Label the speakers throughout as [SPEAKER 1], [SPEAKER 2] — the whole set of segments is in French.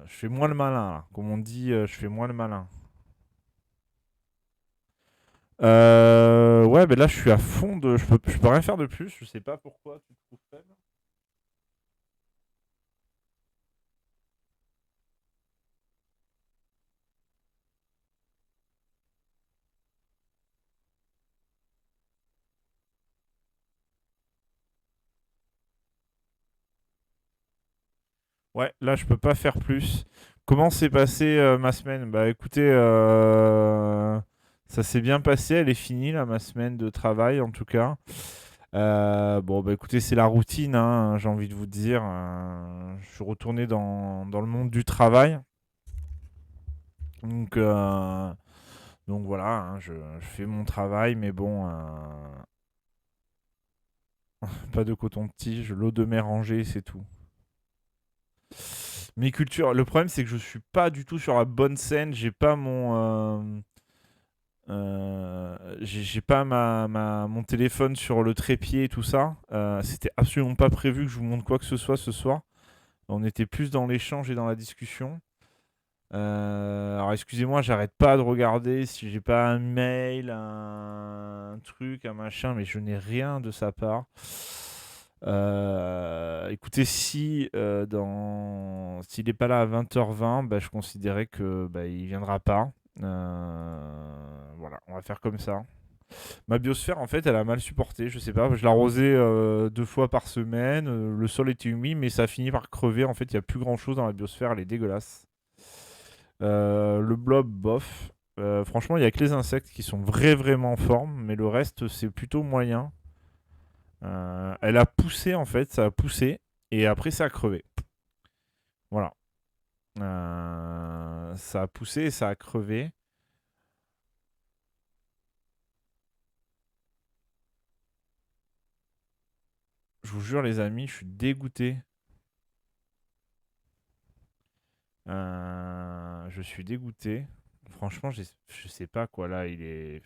[SPEAKER 1] Je fais moins le malin, là. Comme on dit, je fais moins le malin. Ouais, mais là, je suis à fond de. Je peux rien faire de plus. Je sais pas pourquoi tu te trouves faible. Ouais, là, je peux pas faire plus. Comment s'est passée ma semaine? Bah, écoutez, ça s'est bien passé. Elle est finie, là, ma semaine de travail, en tout cas. Bon, bah, écoutez, c'est la routine, hein, j'ai envie de vous dire. Je suis retourné dans le monde du travail. Donc, euh, donc voilà, hein, je fais mon travail, mais bon, pas de coton-tige, l'eau de mer rangée, c'est tout. Mes cultures, le problème c'est que je suis pas du tout sur la bonne scène, j'ai pas j'ai pas mon téléphone sur le trépied et tout ça. C'était absolument pas prévu que je vous montre quoi que ce soit ce soir. On était plus dans l'échange et dans la discussion. Alors excusez-moi, j'arrête pas de regarder si j'ai pas un mail, un truc, un machin, mais je n'ai rien de sa part. Écoutez, si s'il n'est pas là à 20h20, bah, je considérais que bah, il viendra pas. Voilà, on va faire comme ça. Ma biosphère, en fait, elle a mal supporté. Je sais pas, je l'arrosais 2 fois par semaine. Le sol était humide, mais ça a fini par crever. En fait, il y a plus grand chose dans la biosphère. Elle est dégueulasse. Le blob, bof. Franchement, il y a que les insectes qui sont vraiment en forme, mais le reste, c'est plutôt moyen. Elle a poussé, en fait, ça a poussé, et après, ça a crevé. Voilà. Ça a poussé et ça a crevé. Je vous jure, les amis, je suis dégoûté. Je suis dégoûté. Franchement, je sais pas quoi, là, il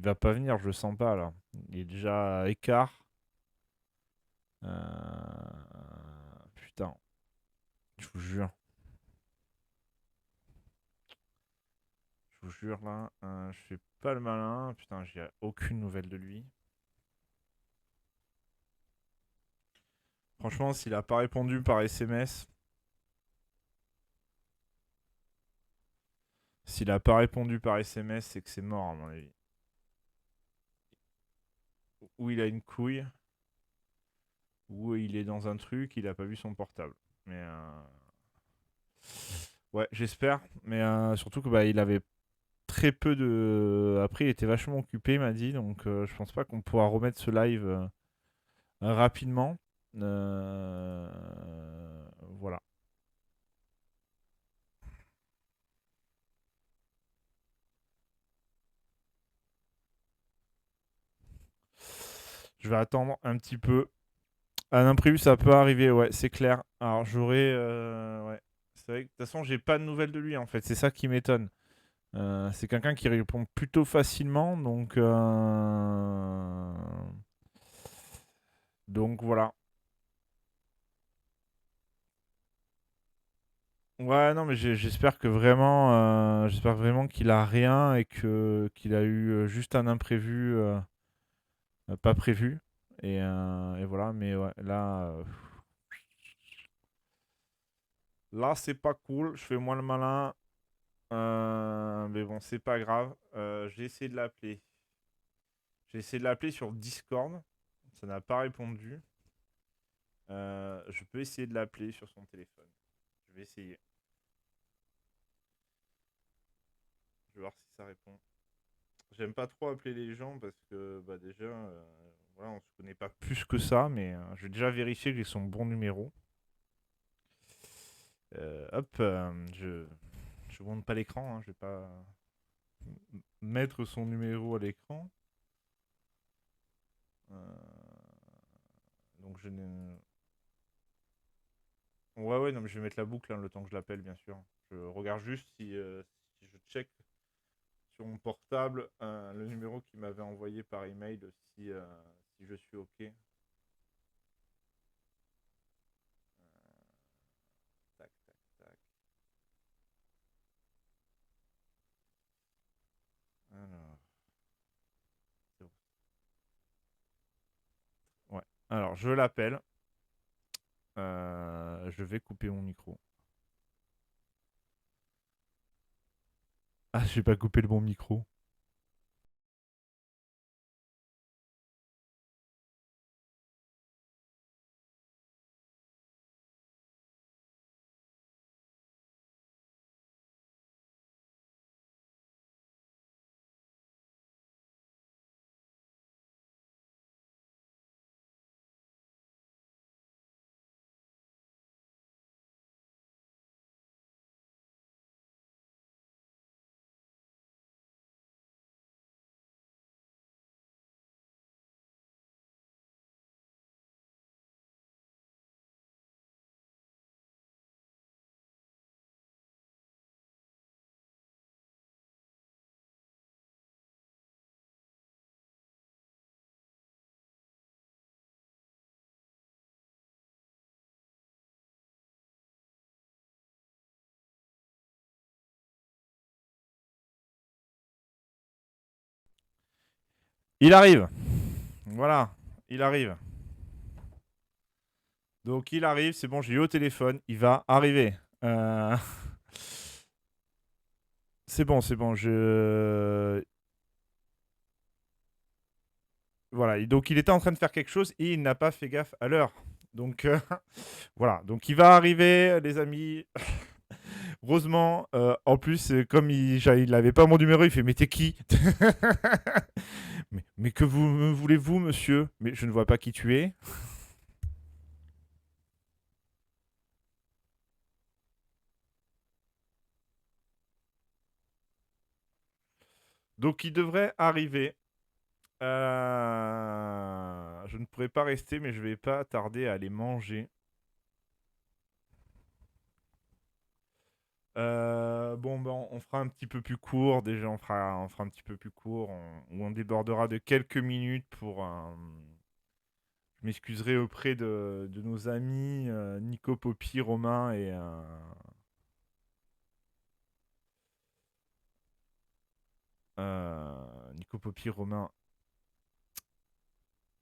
[SPEAKER 1] va pas venir, je le sens pas, là. Il est déjà à écart. Putain, je vous jure. Je vous jure là, je fais pas le malin. Putain, j'ai aucune nouvelle de lui. Franchement, s'il a pas répondu par SMS, s'il a pas répondu par SMS, c'est que c'est mort à mon avis. Ou il a une couille, ou il est dans un truc, il a pas vu son portable. Mais ouais, j'espère. Mais surtout que bah il avait très peu de. Après, il était vachement occupé, il m'a dit. Donc, je pense pas qu'on pourra remettre ce live rapidement. Euh, Voilà. Je vais attendre un petit peu. Un imprévu, ça peut arriver, ouais, c'est clair. Alors, j'aurais. Ouais. C'est vrai que de toute façon, j'ai pas de nouvelles de lui, en fait. C'est ça qui m'étonne. C'est quelqu'un qui répond plutôt facilement, donc voilà. Ouais, non, mais j'espère vraiment qu'il a rien et qu'il a eu juste un imprévu pas prévu. Et voilà, mais ouais, là, c'est pas cool. Je fais moins le malin. Mais bon, c'est pas grave. J'ai essayé de l'appeler. J'ai essayé de l'appeler sur Discord. Ça n'a pas répondu. Je peux essayer de l'appeler sur son téléphone. Je vais essayer. Je vais voir si ça répond. J'aime pas trop appeler les gens parce que bah déjà, voilà, on se connaît pas plus que ça, mais je vais déjà vérifier que j'ai son bon numéro. Hop, je monte pas l'écran, hein, je vais pas mettre son numéro à l'écran. Euh, donc je n'ai. Ouais, ouais, non, mais je vais mettre la boucle hein, le temps que je l'appelle, bien sûr. Je regarde juste si je check sur mon portable le numéro qu'il m'avait envoyé par email si je suis OK. Tac, tac, tac. Alors, je l'appelle. Je vais couper mon micro. Ah, j'ai pas coupé le bon micro. Il arrive. Voilà, il arrive. Donc il arrive, c'est bon, j'ai eu au téléphone, il va arriver. Euh, c'est bon, c'est bon, je... Voilà, donc il était en train de faire quelque chose et il n'a pas fait gaffe à l'heure. Donc voilà, donc il va arriver, les amis. Heureusement, en plus, comme il n'avait pas mon numéro, il fait mais t'es qui? Mais que vous me voulez-vous, monsieur? Mais je ne vois pas qui tu es. Donc il devrait arriver. Je ne pourrai pas rester, mais je vais pas tarder à aller manger. Bon, ben, on fera un petit peu plus court. Déjà, on fera un petit peu plus court. Où on débordera de quelques minutes pour. Je m'excuserai auprès de nos amis Nico, Poppy, Romain et. Nico, Poppy, Romain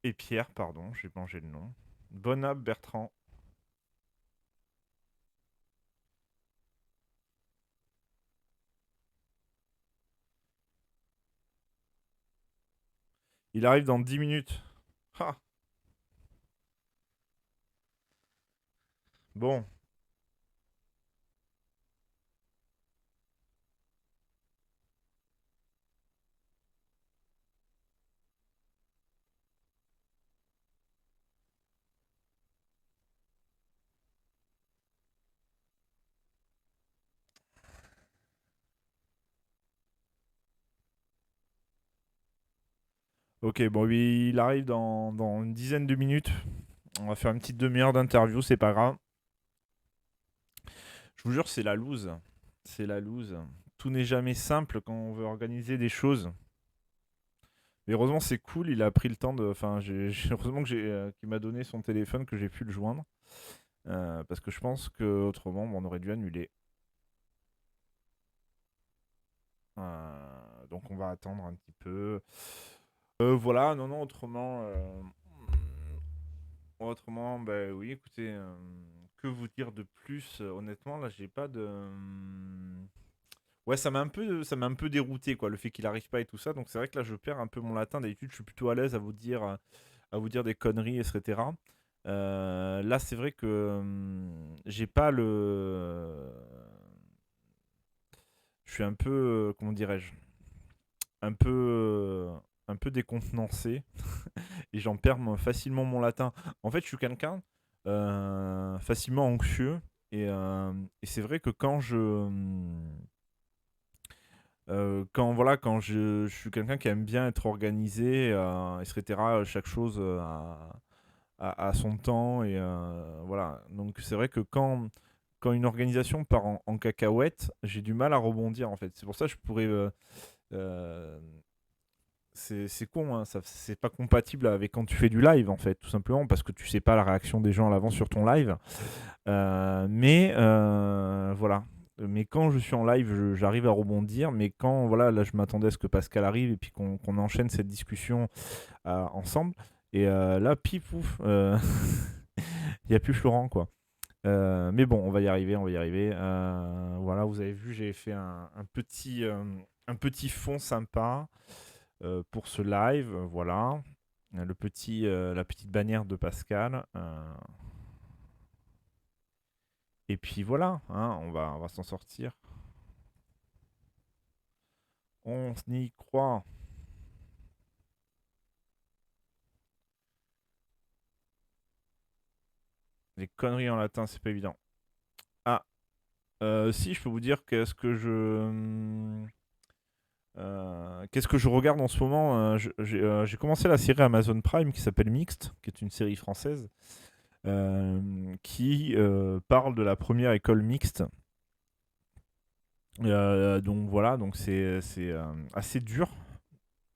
[SPEAKER 1] et Pierre, pardon, j'ai mangé le nom. Bonab, Bertrand. Il arrive dans 10 minutes. Ha. Bon, ok, bon, oui, il arrive dans une dizaine de minutes. On va faire une petite demi-heure d'interview, c'est pas grave. Je vous jure, c'est la loose. C'est la loose. Tout n'est jamais simple quand on veut organiser des choses. Mais heureusement, c'est cool, il a pris le temps de. Enfin, heureusement qu'il m'a donné son téléphone, que j'ai pu le joindre. Parce que je pense qu'autrement, on aurait dû annuler. Donc on va attendre un petit peu. Voilà, non, non, autrement. Autrement, bah oui, écoutez, que vous dire de plus? Honnêtement, là, j'ai pas de. Ouais, ça m'a un peu dérouté, quoi, le fait qu'il arrive pas et tout ça. Donc c'est vrai que là, je perds un peu mon latin. D'habitude, je suis plutôt à l'aise à vous dire des conneries, etc. Là, c'est vrai que j'ai pas le. Je suis un peu, comment dirais-je, un peu, un peu décontenancé et j'en perds facilement mon latin. En fait, je suis quelqu'un facilement anxieux et c'est vrai que quand je suis quelqu'un qui aime bien être organisé, etc. Chaque chose à son temps et voilà. Donc c'est vrai que quand une organisation part en cacahuète, j'ai du mal à rebondir en fait. C'est pour ça que je pourrais euh, c'est con, hein, c'est pas compatible avec quand tu fais du live en fait, tout simplement parce que tu sais pas la réaction des gens à l'avance sur ton live. Mais voilà. Mais quand je suis en live, j'arrive à rebondir. Mais quand voilà, là, je m'attendais à ce que Pascal arrive et puis qu'on enchaîne cette discussion ensemble. Et là, pipouf, il n'y a plus Florent, quoi. Mais bon, on va y arriver, on va y arriver. Voilà, vous avez vu, j'ai fait un petit fond sympa pour ce live. Voilà. La petite bannière de Pascal. Et puis voilà, hein, on va s'en sortir. On y croit. Les conneries en latin, c'est pas évident. Ah, si, je peux vous dire qu'est-ce que je regarde en ce moment. J'ai commencé la série Amazon Prime qui s'appelle Mixte, qui est une série française, qui parle de la première école mixte. Donc voilà, donc c'est assez dur.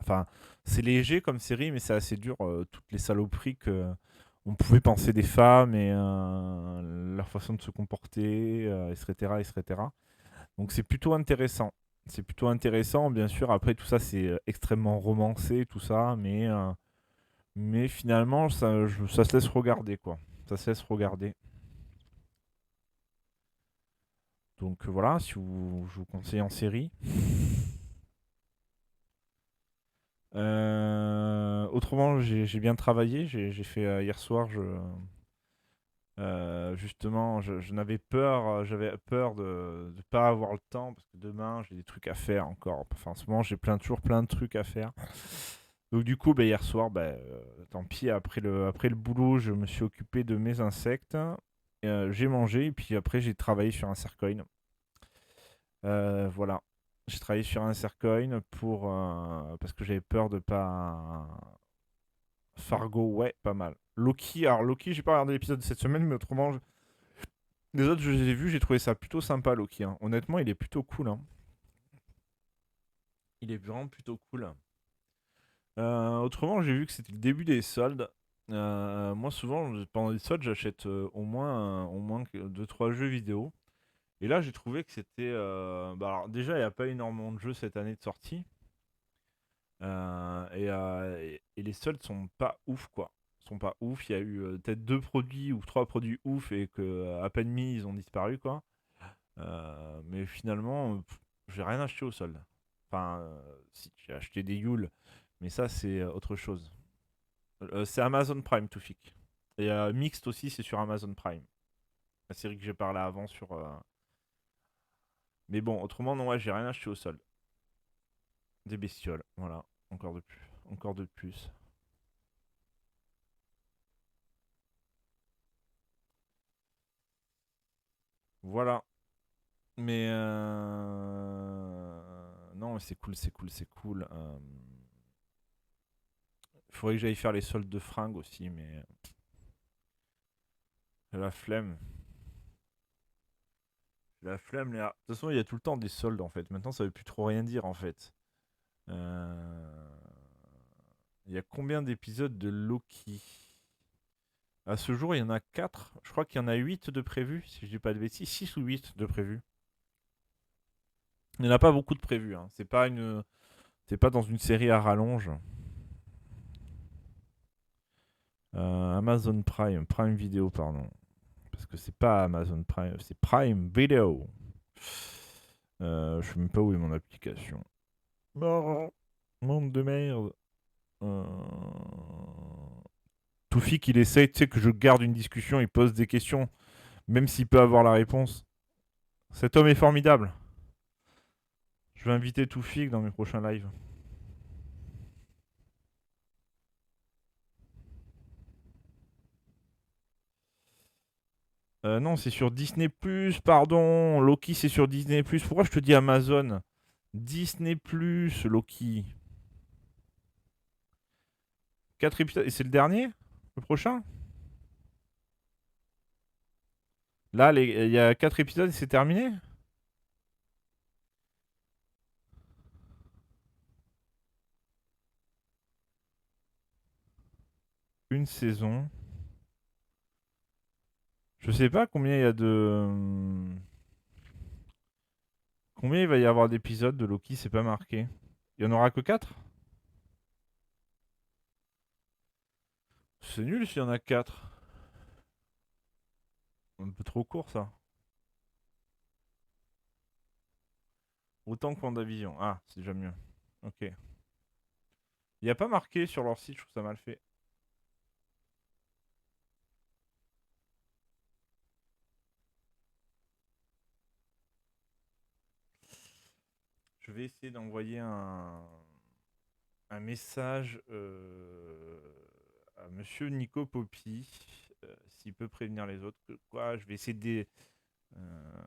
[SPEAKER 1] Enfin, c'est léger comme série, mais c'est assez dur. Toutes les saloperies que on pouvait penser des femmes et leur façon de se comporter, etc., etc. Donc c'est plutôt intéressant. C'est plutôt intéressant, bien sûr. Après, tout ça, c'est extrêmement romancé, tout ça, mais finalement, ça se laisse regarder, quoi. Ça se laisse regarder. Donc voilà, si je vous conseille en série. Autrement, j'ai bien travaillé. J'ai fait hier soir. Justement, j'avais peur de ne pas avoir le temps parce que demain j'ai des trucs à faire encore. Enfin, en ce moment, toujours plein de trucs à faire. Donc du coup, bah, hier soir, bah, tant pis. Après le boulot, je me suis occupé de mes insectes. J'ai mangé et puis après j'ai travaillé sur un Cercoin. Voilà. J'ai travaillé sur un Cercoin parce que j'avais peur de pas. Fargo, ouais, pas mal. Loki, alors Loki, j'ai pas regardé l'épisode de cette semaine, mais autrement, les autres, je les ai vus, j'ai trouvé ça plutôt sympa, Loki, hein. Honnêtement, il est plutôt cool, hein. Il est vraiment plutôt cool. Autrement, j'ai vu que c'était le début des soldes. Moi, souvent, pendant les soldes, j'achète au moins 2-3 jeux vidéo. Et là, j'ai trouvé que c'était. Bah, alors, déjà, il n'y a pas énormément de jeux cette année de sortie. Et les soldes sont pas ouf, quoi. Sont pas ouf. Il y a eu peut-être 2 produits ou 3 produits ouf et que à peine mis, ils ont disparu, quoi. Mais finalement, j'ai rien acheté au solde. Enfin, si j'ai acheté des Yule, mais ça, c'est autre chose. C'est Amazon Prime, Toufik. Et Mixed aussi, c'est sur Amazon Prime. La série que j'ai parlé avant sur. Mais bon, autrement, non, ouais, j'ai rien acheté au solde. Des bestioles, voilà. Encore de plus. Encore de plus. Voilà. Mais non, mais c'est cool, c'est cool, c'est cool. Il faudrait que j'aille faire les soldes de fringues aussi, mais la flemme. La flemme, Léa. De toute façon, il y a tout le temps des soldes en fait. Maintenant, ça veut plus trop rien dire en fait. Euh, Il y a combien d'épisodes de Loki? À ce jour, il y en a 4. Je crois qu'il y en a 8 de prévus, si je dis pas de bêtises. 6 ou 8 de prévus. Il n'y en a pas beaucoup de prévus, hein. C'est pas dans une série à rallonge. Amazon Prime, Prime Video, pardon. Parce que c'est pas Amazon Prime, c'est Prime Video. Je sais même pas où est mon application. Oh, monde de merde. Euh... Toufik, il essaye, tu sais, que je garde une discussion, il pose des questions, même s'il peut avoir la réponse. Cet homme est formidable. Je vais inviter Toufik dans mes prochains lives. Non, c'est sur Disney+, pardon. Loki, c'est sur Disney+. Pourquoi je te dis Amazon? Disney+, Loki. 4 épisodes. Et c'est le dernier? Le prochain? Là, il y a 4 épisodes et c'est terminé? Une saison. Je sais pas combien il y a de. Combien il va y avoir d'épisodes de Loki, c'est pas marqué. Il y en aura que 4. C'est nul s'il y en a 4. Un peu trop court ça. Autant que WandaVision. Ah, c'est déjà mieux. Ok. Il n'y a pas marqué sur leur site, je trouve ça mal fait. Je vais essayer d'envoyer un message à Monsieur Nico Poppy, s'il peut prévenir les autres. Quoi, je vais essayer de... euh,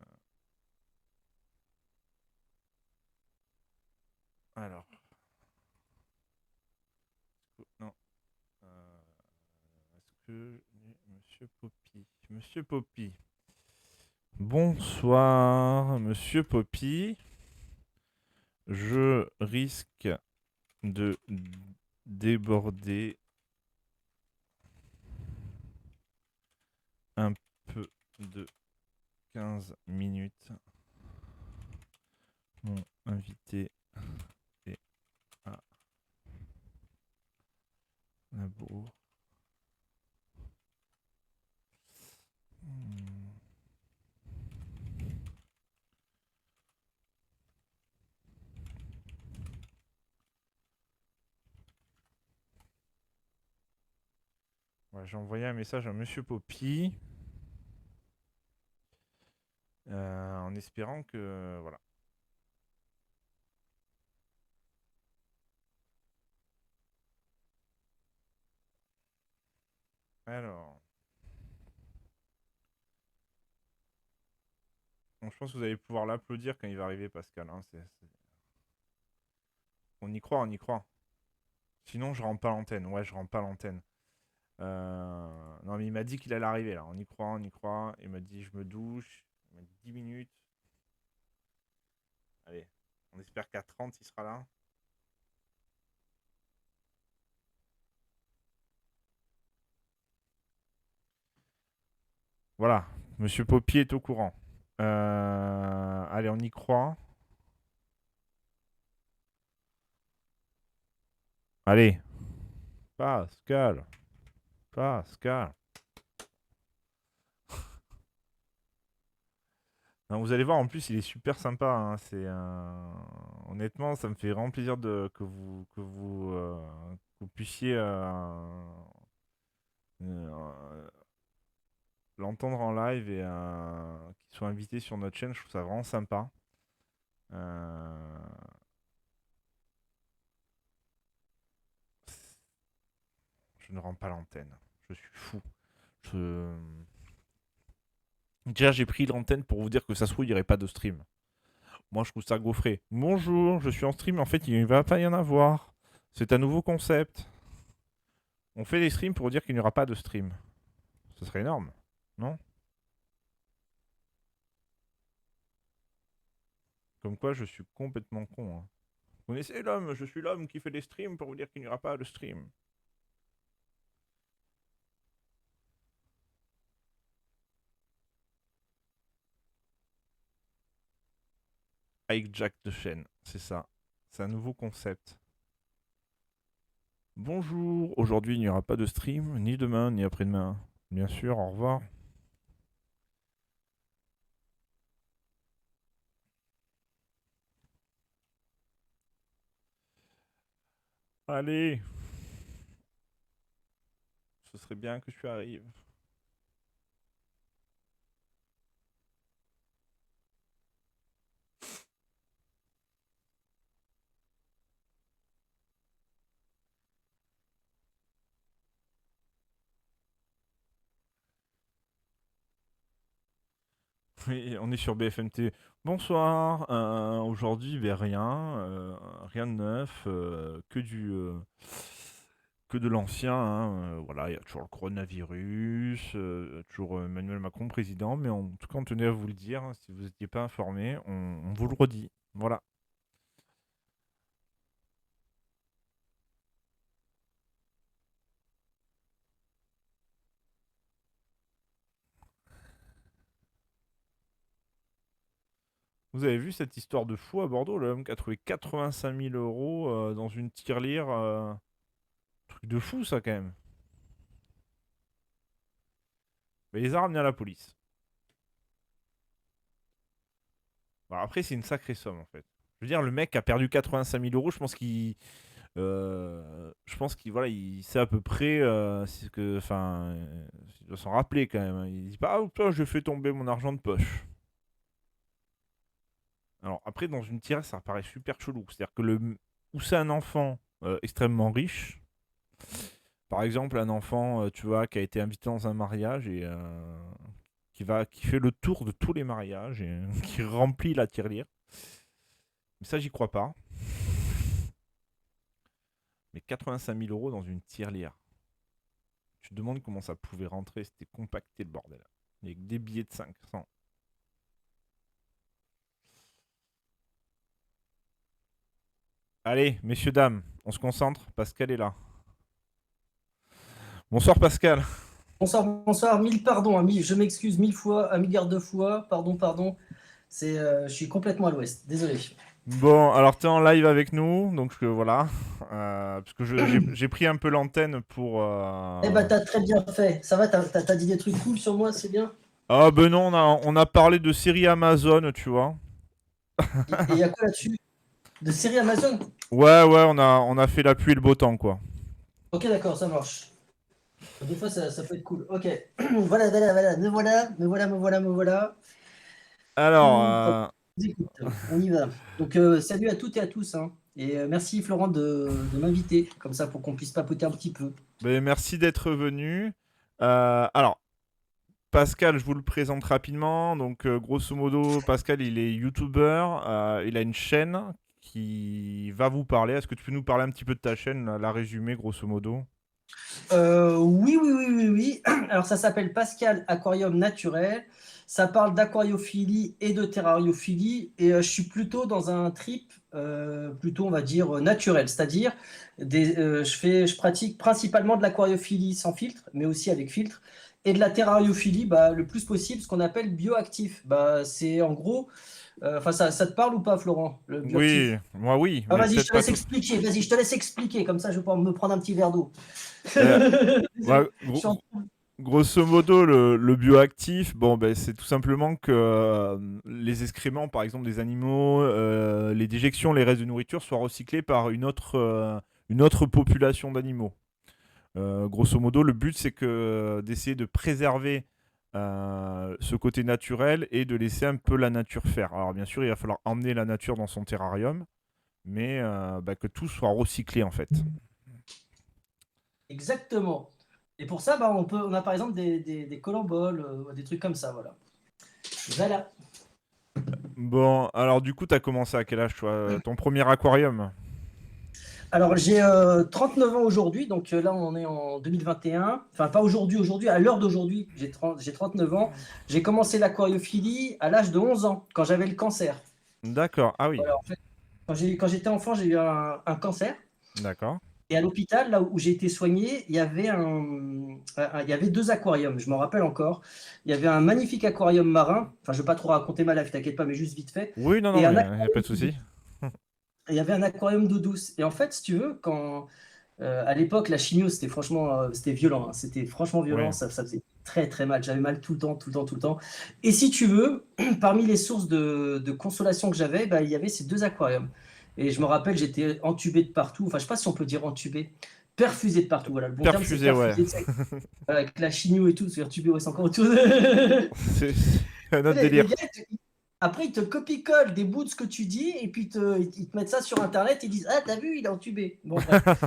[SPEAKER 1] alors, non. Est-ce que Monsieur Poppy, Monsieur Poppy. Bonsoir, Monsieur Poppy. Je risque de déborder un peu de 15 minutes. Mon invité est à la bourre. Hmm. Ouais, j'ai envoyé un message à Monsieur Poppy en espérant que voilà. Alors, bon, je pense que vous allez pouvoir l'applaudir quand il va arriver, Pascal, hein, on y croit, on y croit. Sinon, je rentre pas l'antenne. Ouais, je rentre pas l'antenne. Non, mais il m'a dit qu'il allait arriver là. On y croit, on y croit. Il m'a dit je me douche. Il m'a dit 10 minutes. Allez, on espère qu'à 30 il sera là. Voilà, Monsieur Poppy est au courant. Allez, on y croit. Allez, Pascal, Pascal. Non, vous allez voir, en plus, il est super sympa, hein. Honnêtement, ça me fait vraiment plaisir que vous puissiez euh, l'entendre en live et qu'il soit invité sur notre chaîne. Je trouve ça vraiment sympa. Euh, Je ne rends pas l'antenne. Je suis fou. Je... Déjà, j'ai pris l'antenne pour vous dire que ça se trouve, il n'y aurait pas de stream. Moi, je trouve ça gaufré. Bonjour, je suis en stream. En fait, il ne va pas y en avoir. C'est un nouveau concept. On fait des streams pour dire qu'il n'y aura pas de stream. Ce serait énorme, non? Comme quoi, je suis complètement con, hein. Vous connaissez l'homme? Je suis l'homme qui fait des streams pour vous dire qu'il n'y aura pas de stream. Avec Jack de chaîne, c'est ça. C'est un nouveau concept. Bonjour, aujourd'hui il n'y aura pas de stream, ni demain, ni après-demain. Bien sûr, au revoir. Allez, ce serait bien que tu arrives. Oui, on est sur BFM TV. Bonsoir, aujourd'hui, ben, rien de neuf, que de l'ancien, hein. Voilà, il y a toujours le coronavirus, toujours Emmanuel Macron président, mais en tout cas, on tenait à vous le dire, hein, si vous n'étiez pas informé, on vous le redit. Voilà. Vous avez vu cette histoire de fou à Bordeaux, l'homme qui a trouvé 85 000 € dans une tirelire, truc de fou ça quand même. Mais il les a ramenés à la police. Bon, après, c'est une sacrée somme en fait. Je veux dire, le mec a perdu 85 000 euros. Je pense qu'il voilà, il sait à peu près c'est que, enfin, il doit s'en rappeler quand même, hein. Il dit pas, ah, toi, je fais tomber mon argent de poche. Alors après, dans une tirette, ça paraît super chelou. C'est-à-dire que où c'est un enfant extrêmement riche, par exemple, un enfant, tu vois, qui a été invité dans un mariage et qui fait le tour de tous les mariages et qui remplit la tirelire. Mais ça, j'y crois pas. Mais 85 000 euros dans une tirelire. Tu te demandes comment ça pouvait rentrer, c'était compacté le bordel. Avec des billets de 500. Allez, messieurs, dames, on se concentre. Pascal est là. Bonsoir Pascal.
[SPEAKER 2] Bonsoir, bonsoir, mille pardons, je m'excuse mille fois, un milliard de fois, pardon, pardon. Je suis complètement à l'ouest, désolé.
[SPEAKER 1] Bon, alors t'es en live avec nous, donc voilà. Parce que j'ai pris un peu l'antenne pour...
[SPEAKER 2] Eh ben, t'as très bien fait. Ça va, t'as dit des trucs cool sur moi, c'est bien.
[SPEAKER 1] Ah ben non, on a parlé de séries Amazon, tu vois.
[SPEAKER 2] Et il y a quoi là-dessus? De série Amazon?
[SPEAKER 1] Ouais, on a fait la pluie et le beau temps, quoi.
[SPEAKER 2] Ok, d'accord, ça marche. Des fois, ça peut être cool. Ok, voilà, voilà, voilà, me voilà, me voilà, me voilà, me voilà.
[SPEAKER 1] Alors,
[SPEAKER 2] Hop, je vous écoute. On y va. Donc, salut à toutes et à tous, hein. Et merci Florent de m'inviter, comme ça, pour qu'on puisse papoter un petit peu.
[SPEAKER 1] ben, merci d'être venu. Alors, Pascal, je vous le présente rapidement. Donc, grosso modo, Pascal, il est youtubeur. Il a une chaîne qui va vous parler. Est-ce que tu peux nous parler un petit peu de ta chaîne, la résumer, grosso modo?
[SPEAKER 2] Oui, oui, oui, oui, oui. Alors, ça s'appelle Pascal Aquarium Naturel. Ça parle d'aquariophilie et de terrariophilie. Et je suis plutôt dans un trip, plutôt, on va dire, naturel. C'est-à-dire, je pratique principalement de l'aquariophilie sans filtre, mais aussi avec filtre. Et de la terrariophilie, bah, le plus possible, ce qu'on appelle bioactif. Bah, c'est en gros, enfin, ça te parle ou pas, Florent, le
[SPEAKER 1] Oui,
[SPEAKER 2] bioactif?
[SPEAKER 1] moi oui,
[SPEAKER 2] Ah,
[SPEAKER 1] mais
[SPEAKER 2] vas-y, je
[SPEAKER 1] peut-être
[SPEAKER 2] te
[SPEAKER 1] pas
[SPEAKER 2] laisse
[SPEAKER 1] tout.
[SPEAKER 2] expliquer. Vas-y, je te laisse expliquer. Comme ça, je vais pouvoir me prendre un petit verre d'eau.
[SPEAKER 1] Ben,
[SPEAKER 2] Désolé.
[SPEAKER 1] ouais, grosso modo, le bioactif, bon, ben, c'est tout simplement que les excréments, par exemple, des animaux, les déjections, les restes de nourriture soient recyclés par une autre population d'animaux. Grosso modo, le but, c'est d'essayer de préserver ce côté naturel et de laisser un peu la nature faire. Alors, bien sûr, il va falloir emmener la nature dans son terrarium, mais bah, que tout soit recyclé, en fait.
[SPEAKER 2] Exactement. Et pour ça, bah, on a par exemple des colamboles, des trucs comme ça, voilà. Voilà.
[SPEAKER 1] Bon, alors du coup, t'as commencé à quel âge, toi? Ton premier aquarium?
[SPEAKER 2] Alors, j'ai 39 ans aujourd'hui, donc là, on est en 2021. Enfin, pas aujourd'hui, aujourd'hui, à l'heure d'aujourd'hui, j'ai 39 ans. J'ai commencé l'aquariophilie à l'âge de 11 ans, quand j'avais le cancer.
[SPEAKER 1] D'accord, ah oui,
[SPEAKER 2] Voilà, en fait, quand j'étais enfant, j'ai eu un cancer.
[SPEAKER 1] d'accord.
[SPEAKER 2] Et à l'hôpital, là où j'ai été soigné, il y avait deux aquariums, je m'en rappelle encore. Il y avait un magnifique aquarium marin, enfin je ne vais pas trop raconter ma life, t'inquiète pas, mais juste vite fait.
[SPEAKER 1] Oui, non, non,
[SPEAKER 2] Et
[SPEAKER 1] mais
[SPEAKER 2] un
[SPEAKER 1] il n'y a pas de souci.
[SPEAKER 2] il y avait un aquarium d'eau douce. Et en fait, si tu veux, à l'époque, la chimio, c'était franchement, c'était violent, hein. C'était franchement
[SPEAKER 1] Oui,
[SPEAKER 2] violent, ça faisait très très mal. J'avais mal tout le temps, tout le temps, tout le temps. Et si tu veux, parmi les sources de consolation que j'avais, bah, il y avait ces deux aquariums. Et je me rappelle, j'étais entubé de partout. Enfin, je ne sais pas si on peut dire entubé. Perfusé de partout. Voilà, le bon terme, c'est
[SPEAKER 1] perfusé, ouais.
[SPEAKER 2] perfusé. Avec la chimio et tout, c'est entubé, ouais, c'est encore autre chose.
[SPEAKER 1] C'est un autre
[SPEAKER 2] Les
[SPEAKER 1] délire.
[SPEAKER 2] gars, après, ils te copie-collent des bouts de ce que tu dis et puis ils te mettent ça sur Internet et ils disent: Ah, t'as vu, il est entubé. Bon, bref.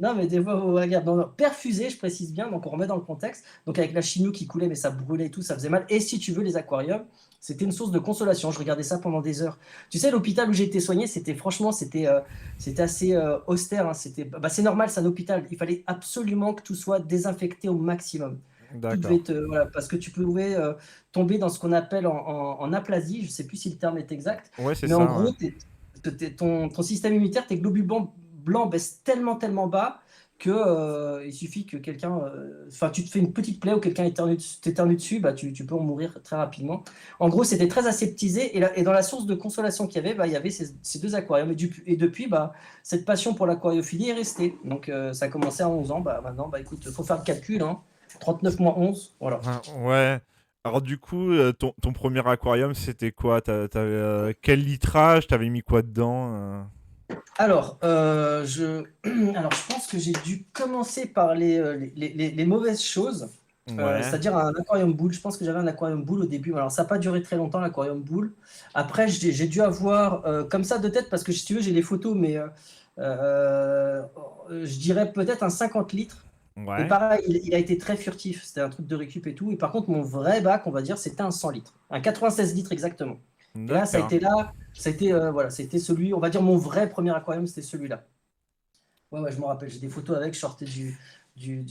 [SPEAKER 2] Non, mais des fois, regarde, non, non, perfusé, je précise bien, donc on remet dans le contexte. Donc avec la chimio qui coulait, mais ça brûlait et tout, ça faisait mal. Et si tu veux, les aquariums, c'était une source de consolation. Je regardais ça pendant des heures. Tu sais, l'hôpital où j'ai été soigné, c'était assez austère, hein. Bah, c'est normal, c'est un hôpital. Il fallait absolument que tout soit désinfecté au maximum. Tout devait
[SPEAKER 1] D'accord.
[SPEAKER 2] être, voilà, parce que tu pouvais tomber dans ce qu'on appelle en aplasie. Je ne sais plus si le terme est exact,
[SPEAKER 1] Ouais, c'est
[SPEAKER 2] mais en
[SPEAKER 1] ça, ouais.
[SPEAKER 2] gros, ton système immunitaire, tes globules blancs baissent tellement, tellement bas que il suffit que quelqu'un, enfin, tu te fais une petite plaie ou quelqu'un t'éternue dessus, bah, tu peux en mourir très rapidement. En gros, c'était très aseptisé et dans la source de consolation qu'il y avait, bah, il y avait ces deux aquariums. Et depuis, bah, cette passion pour l'aquariophilie est restée. Donc, ça a commencé à 11 ans. Bah, maintenant, bah, écoute, il faut faire le calcul, hein. 39 moins 11, voilà.
[SPEAKER 1] Ah, ouais. Alors du coup, ton premier aquarium, c'était quoi? T'avais quel litrage? T'avais mis quoi dedans?
[SPEAKER 2] Alors, Alors, je pense que j'ai dû commencer par les mauvaises choses,
[SPEAKER 1] Ouais,
[SPEAKER 2] c'est-à-dire un aquarium boule. Je pense que j'avais un aquarium boule au début. Alors, ça n'a pas duré très longtemps, l'aquarium boule. Après, j'ai dû avoir, comme ça de tête, parce que si tu veux, j'ai les photos, mais je dirais peut-être un 50 litres. Et
[SPEAKER 1] ouais.
[SPEAKER 2] pareil, il a été très furtif. C'était un truc de récup et tout. Et par contre, mon vrai bac, on va dire, c'était un 100 litres. Un 96 litres exactement. Et
[SPEAKER 1] D'accord.
[SPEAKER 2] ça a été, voilà, c'était celui, on va dire mon vrai premier aquarium, c'était celui-là. Ouais, ouais, je me rappelle, j'ai des photos avec, je sortais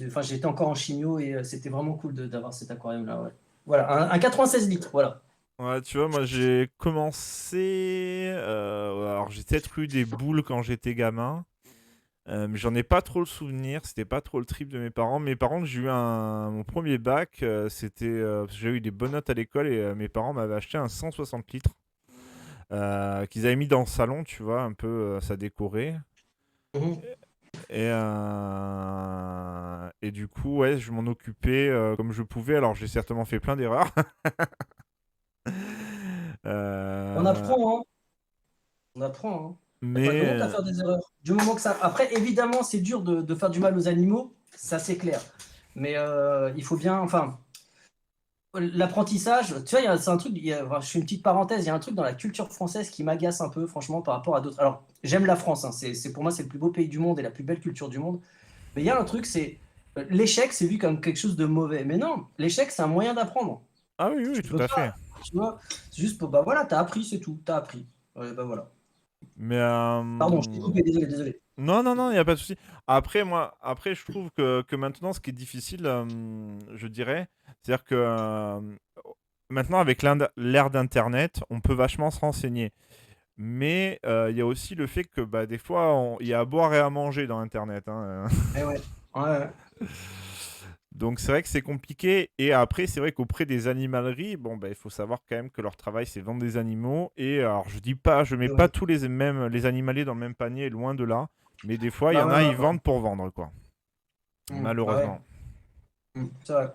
[SPEAKER 2] enfin, j'étais encore en chimio et c'était vraiment cool d'avoir cet aquarium-là, ouais. Voilà, un 96 litres, voilà.
[SPEAKER 1] Ouais, tu vois, moi j'ai commencé. Alors j'ai peut-être eu des boules quand j'étais gamin. Mais j'en ai pas trop le souvenir, c'était pas trop le trip de mes parents. Mes parents, j'ai eu mon premier bac, c'était parce que j'ai eu des bonnes notes à l'école et mes parents m'avaient acheté un 160 litres qu'ils avaient mis dans le salon, tu vois, un peu ça décorait.
[SPEAKER 2] Mhm.
[SPEAKER 1] Et du coup, ouais, je m'en occupais comme je pouvais. Alors j'ai certainement fait plein d'erreurs.
[SPEAKER 2] On
[SPEAKER 1] Euh,
[SPEAKER 2] apprend, hein. On apprend, hein. Y a pas
[SPEAKER 1] mais
[SPEAKER 2] de honte à faire des erreurs. Du moment que ça. Après, évidemment, c'est dur de faire du mal aux animaux, ça c'est clair. Mais il faut bien. Enfin, l'apprentissage, tu vois, c'est un truc, enfin, je fais une petite parenthèse, il y a un truc dans la culture française qui m'agace un peu, franchement, par rapport à d'autres. Alors, j'aime la France, hein, pour moi, c'est le plus beau pays du monde et la plus belle culture du monde. Mais il y a un truc, c'est l'échec, c'est vu comme quelque chose de mauvais. Mais non, l'échec, c'est un moyen d'apprendre.
[SPEAKER 1] ah oui, oui,
[SPEAKER 2] Tu
[SPEAKER 1] tout
[SPEAKER 2] peux
[SPEAKER 1] à
[SPEAKER 2] pas,
[SPEAKER 1] fait.
[SPEAKER 2] tu vois, c'est juste pour, bah voilà, t'as appris, c'est tout, t'as appris. Ouais, bah voilà.
[SPEAKER 1] Mais
[SPEAKER 2] Pardon, je t'ai coupé, désolé, désolé.
[SPEAKER 1] non, non, non, il n'y a pas de souci. Après, moi, après, je trouve que maintenant, ce qui est difficile, je dirais, c'est-à-dire que maintenant, avec l'ère d'Internet, on peut vachement se renseigner. Mais il y a aussi le fait que bah, des fois, il y a à boire et à manger dans Internet, hein.
[SPEAKER 2] Eh ouais, ouais, ouais.
[SPEAKER 1] Donc c'est vrai que c'est compliqué. Et après, c'est vrai qu'auprès des animaleries, bon, bah, il faut savoir quand même que leur travail, c'est vendre des animaux. Et alors, je dis pas, je mets
[SPEAKER 2] Eh
[SPEAKER 1] pas
[SPEAKER 2] ouais.
[SPEAKER 1] tous les animaliers dans le même panier, loin de là. Mais des fois, il y
[SPEAKER 2] Bah
[SPEAKER 1] en
[SPEAKER 2] ouais,
[SPEAKER 1] a,
[SPEAKER 2] ouais,
[SPEAKER 1] ils
[SPEAKER 2] ouais.
[SPEAKER 1] vendent pour vendre, quoi.
[SPEAKER 2] Bah ouais.
[SPEAKER 1] Malheureusement.
[SPEAKER 2] C'est vrai.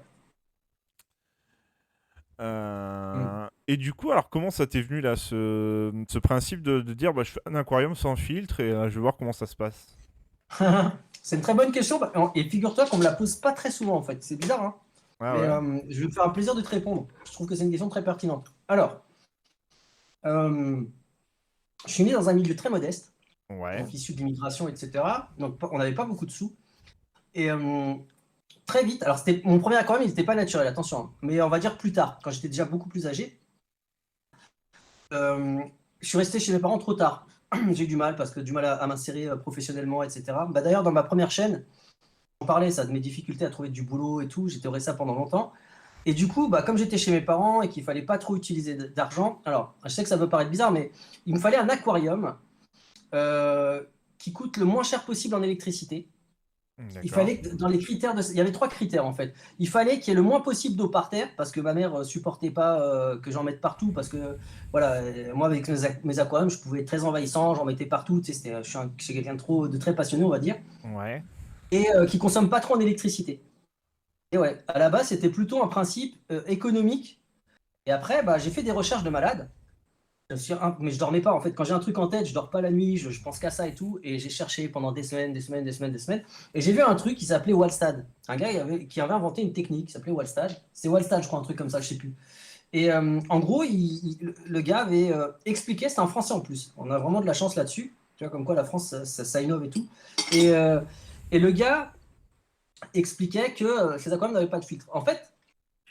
[SPEAKER 1] Et du coup, alors comment ça t'est venu là, ce principe de dire bah, je fais un aquarium sans filtre et je vais voir comment ça se passe?
[SPEAKER 2] C'est une très bonne question, et figure-toi qu'on me la pose pas très souvent en fait. C'est bizarre, hein.
[SPEAKER 1] Ah
[SPEAKER 2] Mais
[SPEAKER 1] ouais?
[SPEAKER 2] je vais me faire un plaisir de te répondre. Je trouve que c'est une question très pertinente. Alors, euh, je suis né dans un milieu très modeste,
[SPEAKER 1] Ouais.
[SPEAKER 2] donc issu de l'immigration, etc. Donc on n'avait pas beaucoup de sous. Et très vite, alors c'était mon premier aquarium, il n'était pas naturel, attention, hein. Mais on va dire plus tard, quand j'étais déjà beaucoup plus âgé, euh, je suis resté chez mes parents trop tard. J'ai eu du mal parce que du mal à m'insérer professionnellement, etc. Bah, d'ailleurs, dans ma première chaîne, on parlait ça de mes difficultés à trouver du boulot et tout. J'ai théorisé ça pendant longtemps. Et du coup, bah, comme j'étais chez mes parents et qu'il fallait pas trop utiliser d'argent, alors je sais que ça peut paraître bizarre, mais il me fallait un aquarium euh, qui coûte le moins cher possible en électricité. Il
[SPEAKER 1] D'accord.
[SPEAKER 2] fallait que dans les critères il y avait trois critères en fait. Il fallait qu'il y ait le moins possible d'eau par terre parce que ma mère supportait pas que j'en mette partout parce que voilà, moi avec mes aquariums, je pouvais être très envahissant, j'en mettais partout. Tu sais, je suis quelqu'un de très passionné, on va dire,
[SPEAKER 1] Ouais.
[SPEAKER 2] et qui consomme pas trop en électricité. Et ouais, à la base, c'était plutôt un principe économique. Et après, bah, j'ai fait des recherches de malade. Mais je dormais pas en fait. Quand j'ai un truc en tête, je dors pas la nuit, je pense qu'à ça et tout. Et j'ai cherché pendant des semaines, des semaines, des semaines, des semaines. Et j'ai vu un truc qui s'appelait Wallstad. Un gars qui avait inventé une technique qui s'appelait Wallstad. C'est Wallstad, je crois, un truc comme ça, je sais plus. Et en gros, le gars avait expliqué, c'était en français en plus. On a vraiment de la chance là-dessus. Tu vois, comme quoi la France, ça innove et tout. Et, euh, et le gars expliquait que ces aquariums n'avaient pas de filtre. En fait,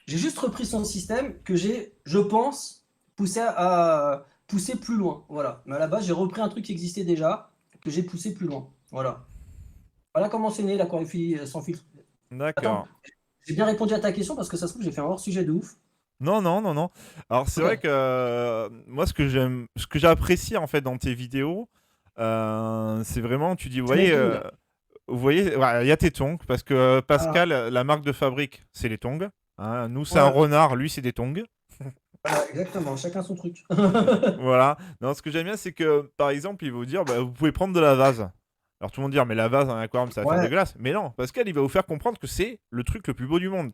[SPEAKER 2] j'ai juste repris son système que j'ai, je pense, pousser plus loin. Voilà. Mais à la base, j'ai repris un truc qui existait déjà, que j'ai poussé plus loin. Voilà. Voilà comment c'est né l'aquariophilie sans filtre. Attends,
[SPEAKER 1] D'accord.
[SPEAKER 2] j'ai bien répondu à ta question parce que ça se trouve, j'ai fait un hors-sujet de ouf.
[SPEAKER 1] Non, non, non, non. Alors c'est
[SPEAKER 2] Ok.
[SPEAKER 1] vrai que moi ce que j'apprécie en fait dans tes vidéos, c'est vraiment, tu dis,
[SPEAKER 2] C'est mes tongs.
[SPEAKER 1] vous voyez, ouais, il y a tes tongs parce que
[SPEAKER 2] Ah,
[SPEAKER 1] Pascal, la marque de fabrique, c'est les tongs. Hein. Nous, c'est un
[SPEAKER 2] ouais,
[SPEAKER 1] renard, lui, c'est des tongs.
[SPEAKER 2] voilà, exactement. Chacun son truc.
[SPEAKER 1] Voilà. Non, ce que j'aime bien, c'est que par exemple, il va vous dire, bah, vous pouvez prendre de la vase. Alors tout le monde dit, ah, mais la vase dans un aquarium, ça va faire
[SPEAKER 2] Ouais,
[SPEAKER 1] dégueulasse. Mais non, Pascal, il va vous faire comprendre que c'est le truc le plus beau du monde.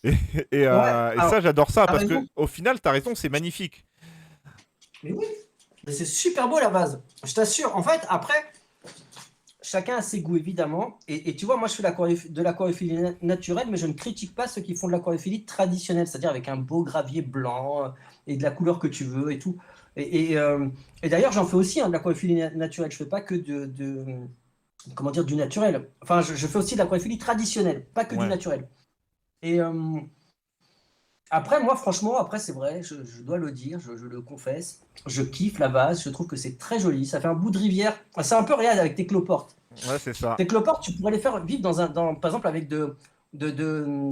[SPEAKER 1] Et,
[SPEAKER 2] ouais,
[SPEAKER 1] et
[SPEAKER 2] alors,
[SPEAKER 1] ça, j'adore ça,
[SPEAKER 2] t'as
[SPEAKER 1] parce que
[SPEAKER 2] raison.
[SPEAKER 1] au final, t'as raison, c'est magnifique.
[SPEAKER 2] Mais oui, mais c'est super beau la vase. Je t'assure. En fait, après, chacun a ses goûts, évidemment. Et tu vois, moi, je fais de l'aquariophilie naturelle, mais je ne critique pas ceux qui font de l'aquariophilie traditionnelle, c'est-à-dire avec un beau gravier blanc et de la couleur que tu veux et tout. Et d'ailleurs, j'en fais aussi, hein, de l'aquariophilie naturelle. Je fais pas que comment dire, du naturel. Enfin, je fais aussi de l'aquariophilie traditionnelle, pas que du
[SPEAKER 1] Ouais,
[SPEAKER 2] naturel. Et après, moi, franchement, après, c'est vrai, je dois le dire, je le confesse, je kiffe la vase, je trouve que c'est très joli. Ça fait un bout de rivière. C'est un peu, regarde, avec tes cloportes.
[SPEAKER 1] ouais, c'est ça.
[SPEAKER 2] Tes cloportes, tu pourrais les faire vivre par exemple, avec de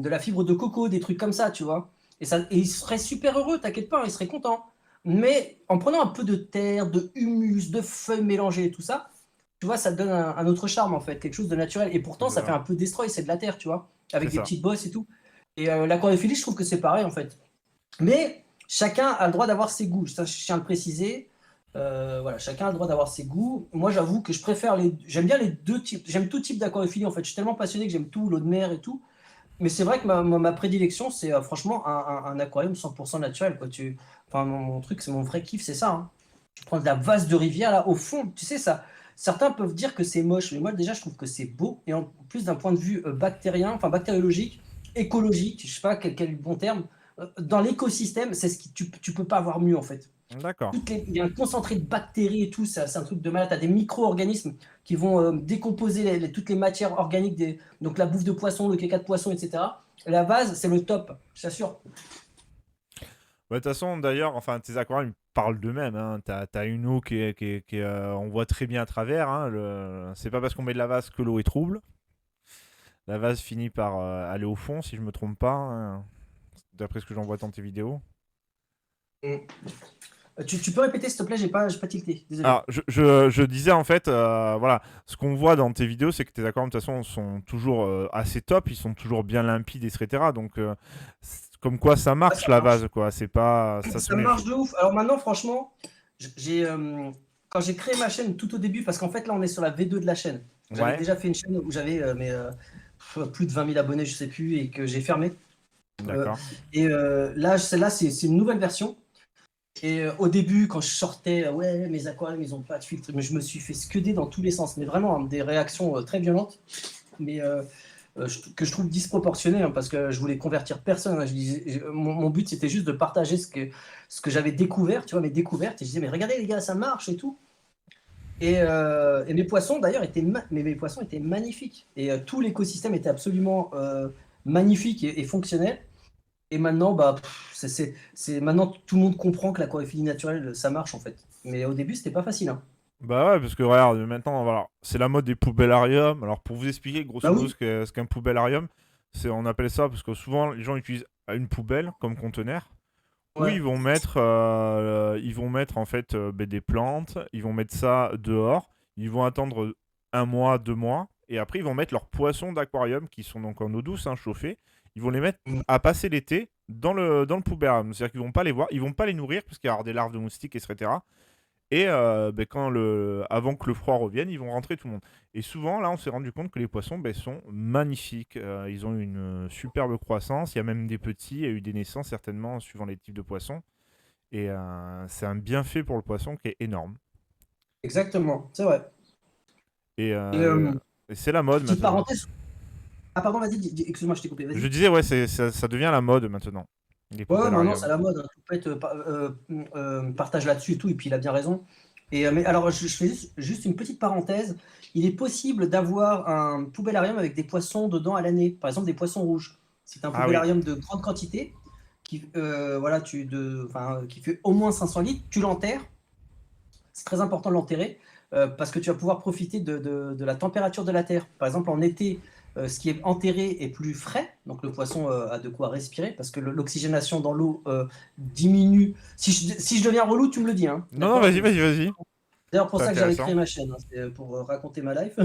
[SPEAKER 2] la fibre de coco, des trucs comme ça, tu vois. Et ils seraient super heureux, t'inquiète pas, ils seraient contents. Mais en prenant un peu de terre, de humus, de feuilles mélangées et tout ça, tu vois, ça te donne un autre charme, en fait, quelque chose de naturel. Et pourtant,
[SPEAKER 1] C'est
[SPEAKER 2] ça fait
[SPEAKER 1] ça.
[SPEAKER 2] un peu destroy, c'est de la terre, tu vois,
[SPEAKER 1] C'est
[SPEAKER 2] avec des
[SPEAKER 1] ça.
[SPEAKER 2] petites bosses et tout. Et l'aquariophilie, je trouve que c'est pareil, en fait. Mais chacun a le droit d'avoir ses goûts, ça, je tiens à le préciser. Voilà, chacun a le droit d'avoir ses goûts. Moi, j'avoue que je préfère j'aime bien les deux types. J'aime tout type d'aquariophilie en fait. Je suis tellement passionné que j'aime tout, l'eau de mer et tout. Mais c'est vrai que ma prédilection, c'est franchement un aquarium 100% naturel, quoi. Enfin, mon truc, c'est mon vrai kiff, c'est ça, hein. Tu prends de la vase de rivière là au fond, tu sais ça. Certains peuvent dire que c'est moche, mais moi déjà je trouve que c'est beau. Et en plus d'un point de vue bactérien, enfin bactériologique, écologique, je sais pas quel bon terme, dans l'écosystème, c'est ce qui tu peux pas avoir mieux en fait.
[SPEAKER 1] D'accord.
[SPEAKER 2] Il y a un concentré de bactéries et tout, c'est un truc de malade. Tu as des micro-organismes qui vont décomposer toutes les matières organiques, donc la bouffe de poisson, le caca de poisson, etc. La vase, c'est le top, je t'assure.
[SPEAKER 1] Ouais, de toute façon, d'ailleurs, enfin, tes aquariums ils parlent d'eux-mêmes. Hein. T'as une eau on voit très bien à travers. Hein. C'est pas parce qu'on met de la vase que l'eau est trouble. La vase finit par aller au fond, si je me trompe pas, hein, d'après ce que j'en vois dans tes vidéos.
[SPEAKER 2] Mm. Tu peux répéter, s'il te plaît, j'ai pas tilté, désolé.
[SPEAKER 1] Alors, je disais en fait, voilà, ce qu'on voit dans tes vidéos, c'est que tes aquariums, de toute façon, sont toujours assez top, ils sont toujours bien limpides, etc. Donc, comme quoi ça
[SPEAKER 2] Ah,
[SPEAKER 1] marche
[SPEAKER 2] ça
[SPEAKER 1] la
[SPEAKER 2] marche.
[SPEAKER 1] vase, quoi. C'est pas, ça se
[SPEAKER 2] Ça
[SPEAKER 1] met.
[SPEAKER 2] marche de ouf. Alors maintenant, franchement, j'ai quand j'ai créé ma chaîne tout au début, parce qu'en fait, là, on est sur la V2 de la chaîne. J'avais
[SPEAKER 1] Ouais,
[SPEAKER 2] déjà fait une chaîne où j'avais plus de 20 000 abonnés, je sais plus, et que j'ai fermé. Euh,
[SPEAKER 1] d'accord.
[SPEAKER 2] là, celle-là, c'est une nouvelle version. Et au début, quand je sortais, ouais, mes aquariums, ils ont pas de filtre, mais je me suis fait scuder dans tous les sens. Mais vraiment, hein, des réactions très violentes, mais que je trouve disproportionnées, hein, parce que je voulais convertir personne. Hein. Mon but, c'était juste de partager ce que j'avais découvert, tu vois, mes découvertes. Et je disais, mais regardez les gars, ça marche et tout. Et mes poissons, d'ailleurs, mes poissons étaient magnifiques. Et tout l'écosystème était absolument magnifique et fonctionnel. Et maintenant, bah, maintenant tout le monde comprend que l'aquariophilie naturelle, ça marche en fait. Mais au début, c'était pas facile, hein.
[SPEAKER 1] Bah ouais, parce que regarde, maintenant, voilà, c'est la mode des poubellariums. Alors, pour vous expliquer, grosso
[SPEAKER 2] Bah
[SPEAKER 1] modo,
[SPEAKER 2] oui,
[SPEAKER 1] ce qu'un poubellarium, on appelle ça parce que souvent, les gens utilisent une poubelle comme conteneur. Où
[SPEAKER 2] ouais.
[SPEAKER 1] ils vont mettre en fait des plantes, ils vont mettre ça dehors, ils vont attendre un mois, 2 mois, et après ils vont mettre leurs poissons d'aquarium qui sont donc en eau douce, hein, chauffés, ils vont les mettre
[SPEAKER 2] Mm.
[SPEAKER 1] à passer l'été dans le poubellarium. C'est-à-dire qu'ils vont pas les voir, ils vont pas les nourrir parce qu'il y aura des larves de moustiques, etc. Et avant que le froid revienne, ils vont rentrer tout le monde. Et souvent, là, on s'est rendu compte que les poissons sont magnifiques. Ils ont une superbe croissance. Il y a même des petits, il y a eu des naissances certainement, suivant les types de poissons. Et c'est un bienfait pour le poisson qui est énorme.
[SPEAKER 2] Exactement, c'est vrai.
[SPEAKER 1] Et,
[SPEAKER 2] Et
[SPEAKER 1] et c'est la mode
[SPEAKER 2] petite
[SPEAKER 1] maintenant.
[SPEAKER 2] parenthèse. Ah, pardon, vas-y, excuse-moi, je t'ai coupé,
[SPEAKER 1] Je
[SPEAKER 2] vas-y.
[SPEAKER 1] disais, ouais, ça devient la mode maintenant, les
[SPEAKER 2] Ouais, ouais, maintenant, c'est
[SPEAKER 1] poubellariums.
[SPEAKER 2] à la mode, hein. Tout peut être partage là-dessus et tout, et puis il a bien raison. Mais alors, je fais juste une petite parenthèse. Il est possible d'avoir un poubellarium avec des poissons dedans à l'année, par exemple des poissons rouges. C'est un
[SPEAKER 1] Ah oui,
[SPEAKER 2] poubellarium de grande quantité voilà, qui fait au moins 500 litres. Tu l'enterres, c'est très important de l'enterrer parce que tu vas pouvoir profiter de la température de la terre. Par exemple, en été, ce qui est enterré est plus frais, donc le poisson a de quoi respirer parce que l'oxygénation dans l'eau diminue. Si je deviens relou, tu me le dis, hein,
[SPEAKER 1] non, non,
[SPEAKER 2] d'accord?
[SPEAKER 1] vas-y, vas-y, vas-y.
[SPEAKER 2] D'ailleurs, pour
[SPEAKER 1] C'est
[SPEAKER 2] ça que j'avais
[SPEAKER 1] intéressant.
[SPEAKER 2] créé ma chaîne, hein, c'est pour raconter ma life.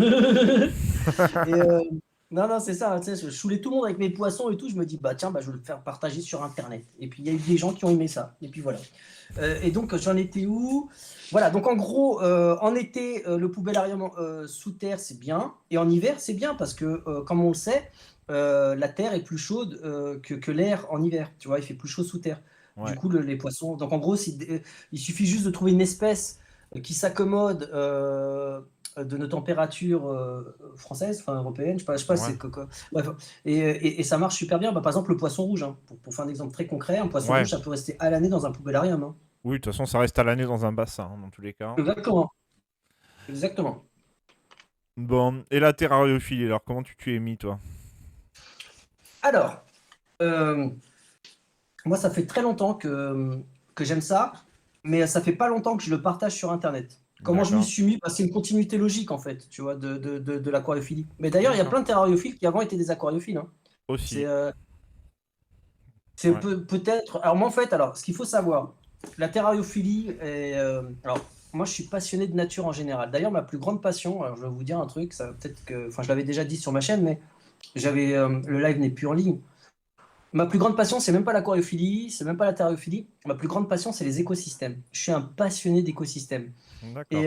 [SPEAKER 2] Et, Non, non, c'est ça, tu sais, je saoulais tout le monde avec mes poissons et tout. Je me dis, bah tiens, bah, je vais le faire partager sur Internet. Et puis il y a eu des gens qui ont aimé ça. Et puis voilà. Et donc j'en étais où? Voilà, donc en gros, en été, le poubellarium sous terre, c'est bien. Et en hiver, c'est bien parce que, comme on le sait, la terre est plus chaude que l'air en hiver. Tu vois, il fait plus chaud sous terre. Du
[SPEAKER 1] Ouais.
[SPEAKER 2] coup, les poissons. Donc en gros, il suffit juste de trouver une espèce qui s'accommode de nos températures françaises, enfin européennes, je sais pas
[SPEAKER 1] Ouais.
[SPEAKER 2] c'est quoi. Bref, et ça marche super bien. Bah, par exemple, le poisson rouge, hein, pour faire un exemple très concret, un poisson
[SPEAKER 1] Ouais.
[SPEAKER 2] rouge, ça peut rester à l'année dans un poubellarium. Hein.
[SPEAKER 1] Oui, de toute façon, ça reste à l'année dans un bassin, hein, dans tous les cas.
[SPEAKER 2] Exactement, exactement.
[SPEAKER 1] Bon, et la terrariophilie, alors comment tu t'y es mis, toi?
[SPEAKER 2] Alors, euh, moi, ça fait très longtemps que j'aime ça, mais ça fait pas longtemps que je le partage sur Internet. Comment je m'y
[SPEAKER 1] D'accord.
[SPEAKER 2] suis mis? Bah, c'est une continuité logique, en fait, tu vois, de l'aquariophilie. Mais d'ailleurs, il y a
[SPEAKER 1] D'accord.
[SPEAKER 2] plein de terrariophiles qui avant étaient des aquariophiles. Hein. C'est
[SPEAKER 1] Aussi.
[SPEAKER 2] euh, C'est
[SPEAKER 1] Ouais.
[SPEAKER 2] peut-être. Alors, moi, en fait, alors, ce qu'il faut savoir, la terrariophilie, alors, moi, je suis passionné de nature en général. D'ailleurs, ma plus grande passion, alors, je vais vous dire un truc, ça peut-être que. Enfin, je l'avais déjà dit sur ma chaîne, mais le live n'est plus en ligne. Ma plus grande passion, c'est même pas l'aquariophilie, c'est même pas la terrariophilie. Ma plus grande passion, c'est les écosystèmes. Je suis un passionné d'écosystèmes.
[SPEAKER 1] D'accord.
[SPEAKER 2] Et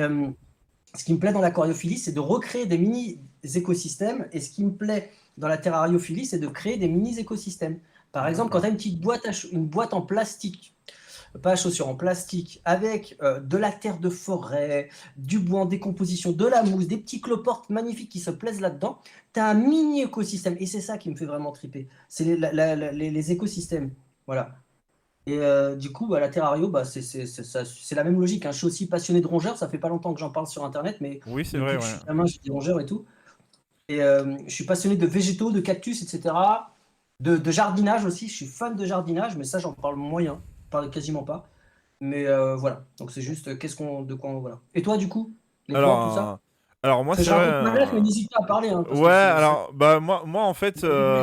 [SPEAKER 2] ce qui me plaît dans l'aquariophilie, c'est de recréer des mini-écosystèmes. Et ce qui me plaît dans la terrariophilie, c'est de créer des mini-écosystèmes. Par exemple, quand
[SPEAKER 1] D'accord.
[SPEAKER 2] tu as une petite boîte, une boîte en plastique, pas à chaussures, en plastique, avec de la terre de forêt, du bois en décomposition, de la mousse, des petits cloportes magnifiques qui se plaisent là-dedans, tu as un mini-écosystème. Et c'est ça qui me fait vraiment triper. C'est les écosystèmes. Voilà. Et du coup, bah, la Terrario, bah, c'est la même logique. Hein. Je suis aussi passionné de rongeurs. Ça fait pas longtemps que j'en parle sur Internet, mais
[SPEAKER 1] Oui, c'est vrai,
[SPEAKER 2] depuis que je
[SPEAKER 1] ouais.
[SPEAKER 2] suis gamin, j'ai des rongeurs et tout. Et je suis passionné de végétaux, de cactus, etc. De jardinage aussi. Je suis fan de jardinage, mais ça, j'en parle moyen. Je parle quasiment pas. Mais voilà. Donc c'est juste de quoi on. Voilà. Et toi, du coup, les plantes, tout ça?
[SPEAKER 1] Alors, alors moi,
[SPEAKER 2] Parce que
[SPEAKER 1] c'est
[SPEAKER 2] je
[SPEAKER 1] vrai.
[SPEAKER 2] raconte ma life, mais n'hésite pas à parler, hein, parce
[SPEAKER 1] Ouais,
[SPEAKER 2] que c'est
[SPEAKER 1] alors, bah, moi en fait,
[SPEAKER 2] beaucoup de bruit,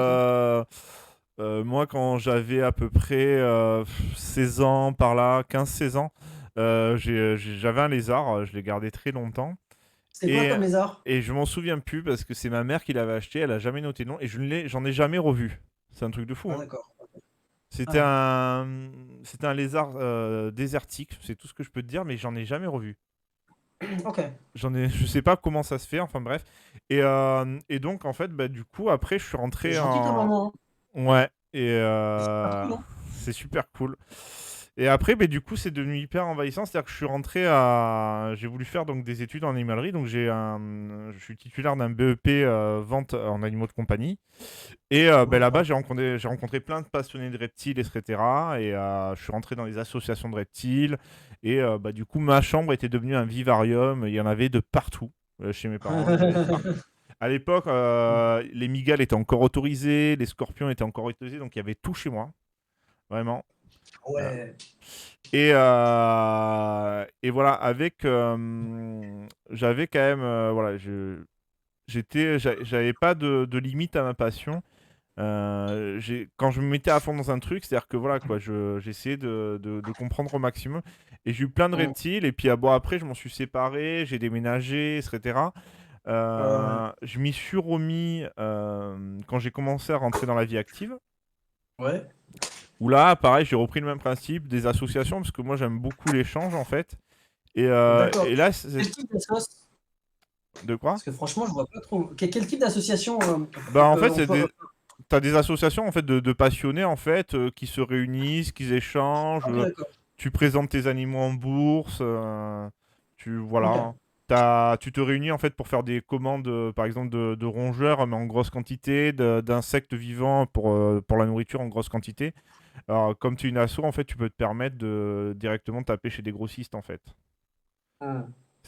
[SPEAKER 2] hein.
[SPEAKER 1] moi, quand j'avais à peu près 16 ans, par là, 15-16 ans, j'avais un lézard, je l'ai gardé très longtemps.
[SPEAKER 2] C'était quoi
[SPEAKER 1] Et,
[SPEAKER 2] comme lézard?
[SPEAKER 1] et je m'en souviens plus parce que c'est ma mère qui l'avait acheté, elle a jamais noté de nom et j'en ai jamais revu. C'est un truc de fou,
[SPEAKER 2] Ah,
[SPEAKER 1] hein.
[SPEAKER 2] d'accord.
[SPEAKER 1] C'était
[SPEAKER 2] Ah,
[SPEAKER 1] un, c'était un lézard désertique, c'est tout ce que je peux te dire, mais j'en ai jamais revu.
[SPEAKER 2] ok.
[SPEAKER 1] Je sais pas comment ça se fait, enfin bref. Et donc, en fait, bah, du coup, après, je suis
[SPEAKER 2] C'est
[SPEAKER 1] rentré
[SPEAKER 2] gentil ta
[SPEAKER 1] en.
[SPEAKER 2] maman. Hein.
[SPEAKER 1] Ouais,
[SPEAKER 2] C'est super cool, hein.
[SPEAKER 1] c'est super cool. Et après, bah, du coup, c'est devenu hyper envahissant. C'est-à-dire que je suis rentré à. J'ai voulu faire donc des études en animalerie. Donc, je suis titulaire d'un BEP vente en animaux de compagnie. Et bah, là-bas,
[SPEAKER 2] D'accord.
[SPEAKER 1] j'ai rencontré plein de passionnés de reptiles, etc. Et je suis rentré dans les associations de reptiles. Et bah, du coup, ma chambre était devenue un vivarium. Il y en avait de partout chez mes parents. Il y en avait partout. À l'époque, les migales étaient encore autorisées, les scorpions étaient encore autorisés, donc il y avait tout chez moi, vraiment. Euh,
[SPEAKER 2] Ouais.
[SPEAKER 1] et voilà, j'avais quand même, voilà, j'avais pas de limite à ma passion. Quand je me mettais à fond dans un truc, c'est-à-dire que voilà, quoi, j'essayais de comprendre au maximum. Et j'ai eu plein de
[SPEAKER 2] Mm.
[SPEAKER 1] reptiles, et puis bon, après, je m'en suis séparé, j'ai déménagé, etc.
[SPEAKER 2] Ouais.
[SPEAKER 1] Je m'y suis remis quand j'ai commencé à rentrer dans la vie active.
[SPEAKER 2] Ouais.
[SPEAKER 1] Où là, pareil, j'ai repris le même principe des associations, parce que moi, j'aime beaucoup l'échange, en fait.
[SPEAKER 2] D'accord.
[SPEAKER 1] Et là,
[SPEAKER 2] Quel type d'association?
[SPEAKER 1] De quoi?
[SPEAKER 2] Parce que franchement, je vois pas trop. Quel type d'association
[SPEAKER 1] Bah, en fait,
[SPEAKER 2] on peut.
[SPEAKER 1] t'as des associations en fait de passionnés en fait qui se réunissent, qui échangent.
[SPEAKER 2] Ok, d'accord.
[SPEAKER 1] Tu présentes tes animaux en bourse. Voilà.
[SPEAKER 2] Ok.
[SPEAKER 1] Tu te réunis en fait pour faire des commandes, par exemple de rongeurs, mais en grosse quantité, d'insectes vivants pour la nourriture en grosse quantité. Alors, comme tu es une asso, en fait, tu peux te permettre de directement taper chez des grossistes en fait.
[SPEAKER 2] Hmm.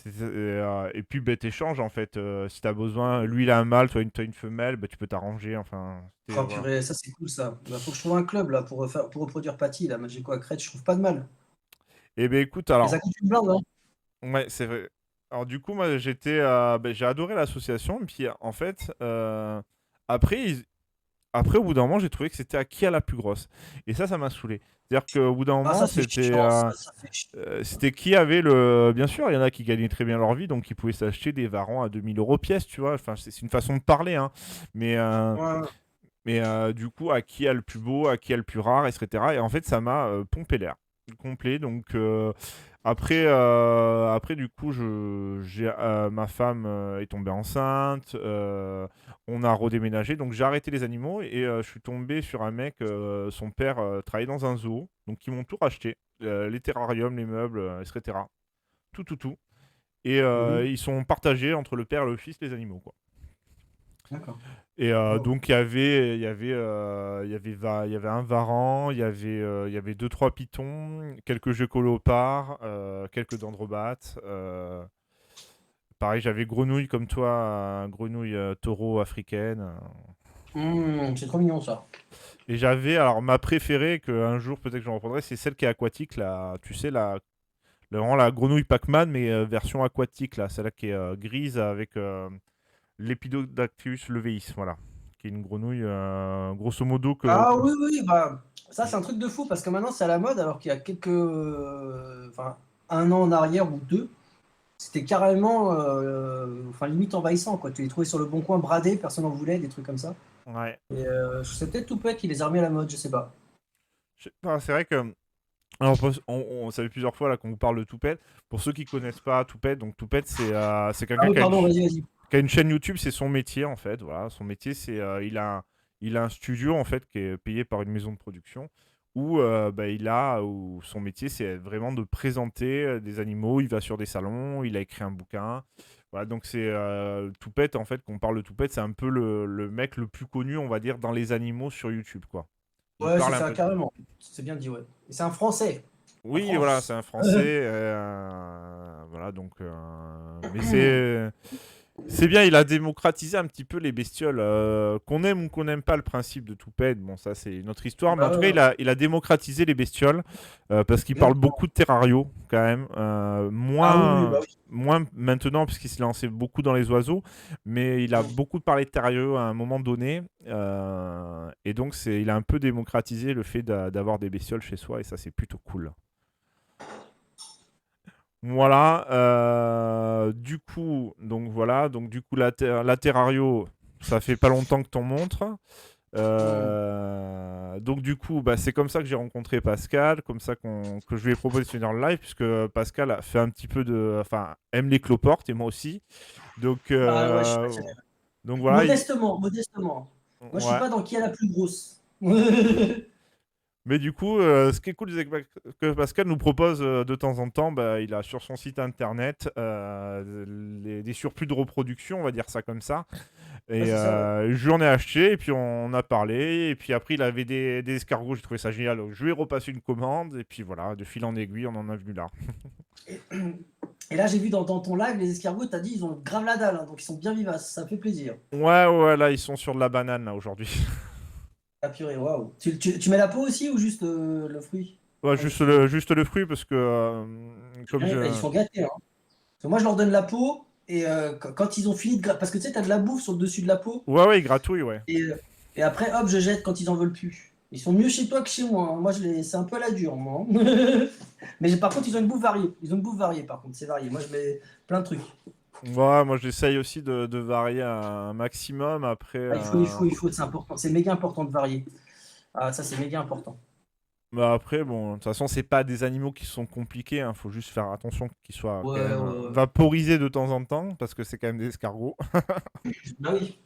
[SPEAKER 1] Et puis, bah, t'échanges en fait. Si t'as besoin, lui il a un mâle, toi t'as une femelle, bah, tu peux t'arranger. Enfin,
[SPEAKER 2] Oh
[SPEAKER 1] voilà.
[SPEAKER 2] purée, ça c'est cool ça. Bah, faut que je trouve un club là pour reproduire Patty, là, Magico à Crête, je trouve pas de mal.
[SPEAKER 1] Et ben écoute,
[SPEAKER 2] Et ça
[SPEAKER 1] alors,
[SPEAKER 2] coûte une blinde, hein.
[SPEAKER 1] ouais, c'est vrai. Alors, du coup, moi j'ai adoré l'association. Et puis, en fait, après, après, au bout d'un moment, j'ai trouvé que c'était à qui a la plus grosse. Et ça m'a saoulé. C'est-à-dire qu'au bout d'un
[SPEAKER 2] Ah,
[SPEAKER 1] moment,
[SPEAKER 2] ça c'est chiant, ça fait chiant.
[SPEAKER 1] c'était qui avait le. Bien sûr, il y en a qui gagnaient très bien leur vie, donc ils pouvaient s'acheter des varans à 2 000 € pièce, tu vois. Enfin, c'est une façon de parler, hein. Mais, euh,
[SPEAKER 2] Ouais.
[SPEAKER 1] mais du coup, à qui a le plus beau, à qui a le plus rare, etc. Et en fait, ça m'a pompé l'air complet. Donc, après, du coup, ma femme est tombée enceinte. On a redéménagé. Donc, j'ai arrêté les animaux et je suis tombé sur un mec. Son père travaillait dans un zoo. Donc, ils m'ont tout racheté. Les terrariums, les meubles, etc. Tout, tout, tout. Et
[SPEAKER 2] Mhm.
[SPEAKER 1] ils sont partagés entre le père et le fils, les animaux, quoi.
[SPEAKER 2] D'accord.
[SPEAKER 1] Et
[SPEAKER 2] Wow.
[SPEAKER 1] donc il y avait un varan, il y avait deux trois pitons, quelques geckos léopards, quelques dendrobates. Pareil, j'avais grenouille comme toi, grenouille taureau africaine.
[SPEAKER 2] C'est trop mignon ça.
[SPEAKER 1] Et j'avais, alors ma préférée, que un jour peut-être que j'en reprendrai, c'est celle qui est aquatique, là, tu sais, vraiment la grenouille Pac-Man, mais version aquatique, là, celle-là qui est grise avec Lepidodactylus leveis, voilà. Qui est une grenouille, grosso modo,
[SPEAKER 2] Ah oui, oui, bah ça c'est un truc de fou parce que maintenant c'est à la mode alors qu'il y a enfin un an en arrière ou deux, c'était carrément, enfin limite envahissant quoi. Tu les trouvais sur le bon coin bradés, personne n'en voulait, des trucs comme ça.
[SPEAKER 1] Ouais.
[SPEAKER 2] Et c'est peut-être Toupet qui les a remis à la mode, je sais pas.
[SPEAKER 1] Je sais pas, c'est vrai que. Alors, ça fait plusieurs fois là qu'on vous parle de Toupette. Pour ceux qui connaissent pas Toupette, donc Toupette, c'est
[SPEAKER 2] Ah
[SPEAKER 1] quelqu'un
[SPEAKER 2] oui, pardon, vas-y, vas-y.
[SPEAKER 1] qui a une chaîne YouTube, c'est son métier en fait. Voilà, son métier, il a un studio en fait qui est payé par une maison de production où où son métier, c'est vraiment de présenter des animaux. Il va sur des salons, il a écrit un bouquin. Voilà, donc c'est Toupette en fait, qu'on parle de Toupette, c'est un peu le mec le plus connu, on va dire, dans les animaux sur YouTube, quoi. Il
[SPEAKER 2] Ouais, c'est
[SPEAKER 1] parle un
[SPEAKER 2] ça,
[SPEAKER 1] peu de tout.
[SPEAKER 2] carrément. C'est bien dit, ouais. Et c'est un Français, en
[SPEAKER 1] Oui, voilà, c'est
[SPEAKER 2] France.
[SPEAKER 1] un Français. Voilà, donc. Mais c'est bien, il a démocratisé un petit peu les bestioles. Qu'on aime ou qu'on n'aime pas le principe de Toupette, bon, ça c'est une autre histoire. Mais en
[SPEAKER 2] Bah,
[SPEAKER 1] tout cas, il a démocratisé les bestioles parce qu'il parle
[SPEAKER 2] exactement.
[SPEAKER 1] beaucoup de terrario quand même.
[SPEAKER 2] Ah oui, oui, bah
[SPEAKER 1] Moins,
[SPEAKER 2] oui.
[SPEAKER 1] moins maintenant puisqu'il s'est lancé beaucoup dans les oiseaux. Mais il a beaucoup parlé de terrario à un moment donné. Et donc, il a un peu démocratisé le fait d'avoir des bestioles chez soi. Et ça, c'est plutôt cool. Voilà, du coup, donc voilà, donc du coup la Terrario, ça fait pas longtemps que t'en montres.
[SPEAKER 2] Mm.
[SPEAKER 1] Donc du coup, bah, c'est comme ça que j'ai rencontré Pascal, comme ça que je lui ai proposé de venir en live, puisque Pascal a fait un petit peu enfin, aime les cloportes et moi aussi. Donc,
[SPEAKER 2] Ah ouais, je suis
[SPEAKER 1] euh,
[SPEAKER 2] passionné.
[SPEAKER 1] donc voilà,
[SPEAKER 2] Modestement, modestement. Moi, je suis
[SPEAKER 1] ouais.
[SPEAKER 2] pas dans qui est la plus grosse.
[SPEAKER 1] Mais du coup, ce qui est cool, c'est que Pascal nous propose de temps en temps, bah, il a sur son site internet des surplus de reproduction, on va dire ça comme ça.
[SPEAKER 2] Ouais,
[SPEAKER 1] Et
[SPEAKER 2] c'est ça, ouais.
[SPEAKER 1] je lui en ai acheté, et puis on a parlé, et puis après il avait des escargots, j'ai trouvé ça génial, donc je lui ai repassé une commande, et puis voilà, de fil en aiguille, on en est venu là.
[SPEAKER 2] Et, et là, j'ai vu dans ton live, les escargots, t'as dit, ils ont grave la dalle, hein, donc ils sont bien vivaces. Ça me fait plaisir.
[SPEAKER 1] Ouais, ouais, là ils sont sur de la banane là aujourd'hui.
[SPEAKER 2] Ah purée, waouh. Tu mets la peau aussi ou juste le fruit?
[SPEAKER 1] Ouais,
[SPEAKER 2] Enfin, juste le...
[SPEAKER 1] juste le fruit, parce que comme
[SPEAKER 2] Ils
[SPEAKER 1] je.
[SPEAKER 2] sont gâtés, hein. Parce que moi, je leur donne la peau, et quand ils ont fini de... Parce que tu sais, t'as de la bouffe sur le dessus de la peau,
[SPEAKER 1] Ouais, ouais, ils gratouillent, ouais.
[SPEAKER 2] et, euh, et après, hop, je jette quand ils en veulent plus. Ils sont mieux chez toi que chez moi, hein. Moi, c'est un peu à la dure, moi, hein. Mais par contre, ils ont une bouffe variée. Ils ont une bouffe variée, par contre, c'est varié. Moi, je mets plein de trucs.
[SPEAKER 1] Ouais, moi j'essaye aussi de varier un maximum, après.
[SPEAKER 2] Ah, c'est important. C'est méga important de varier. Ah, ça, c'est méga important.
[SPEAKER 1] Bah après, bon, de toute façon, c'est pas des animaux qui sont compliqués, hein. Faut juste faire attention qu'ils soient
[SPEAKER 2] Ouais,
[SPEAKER 1] quand même
[SPEAKER 2] ouais, ouais.
[SPEAKER 1] vaporisés de temps en temps, parce que c'est quand même des escargots.
[SPEAKER 2] Bah oui.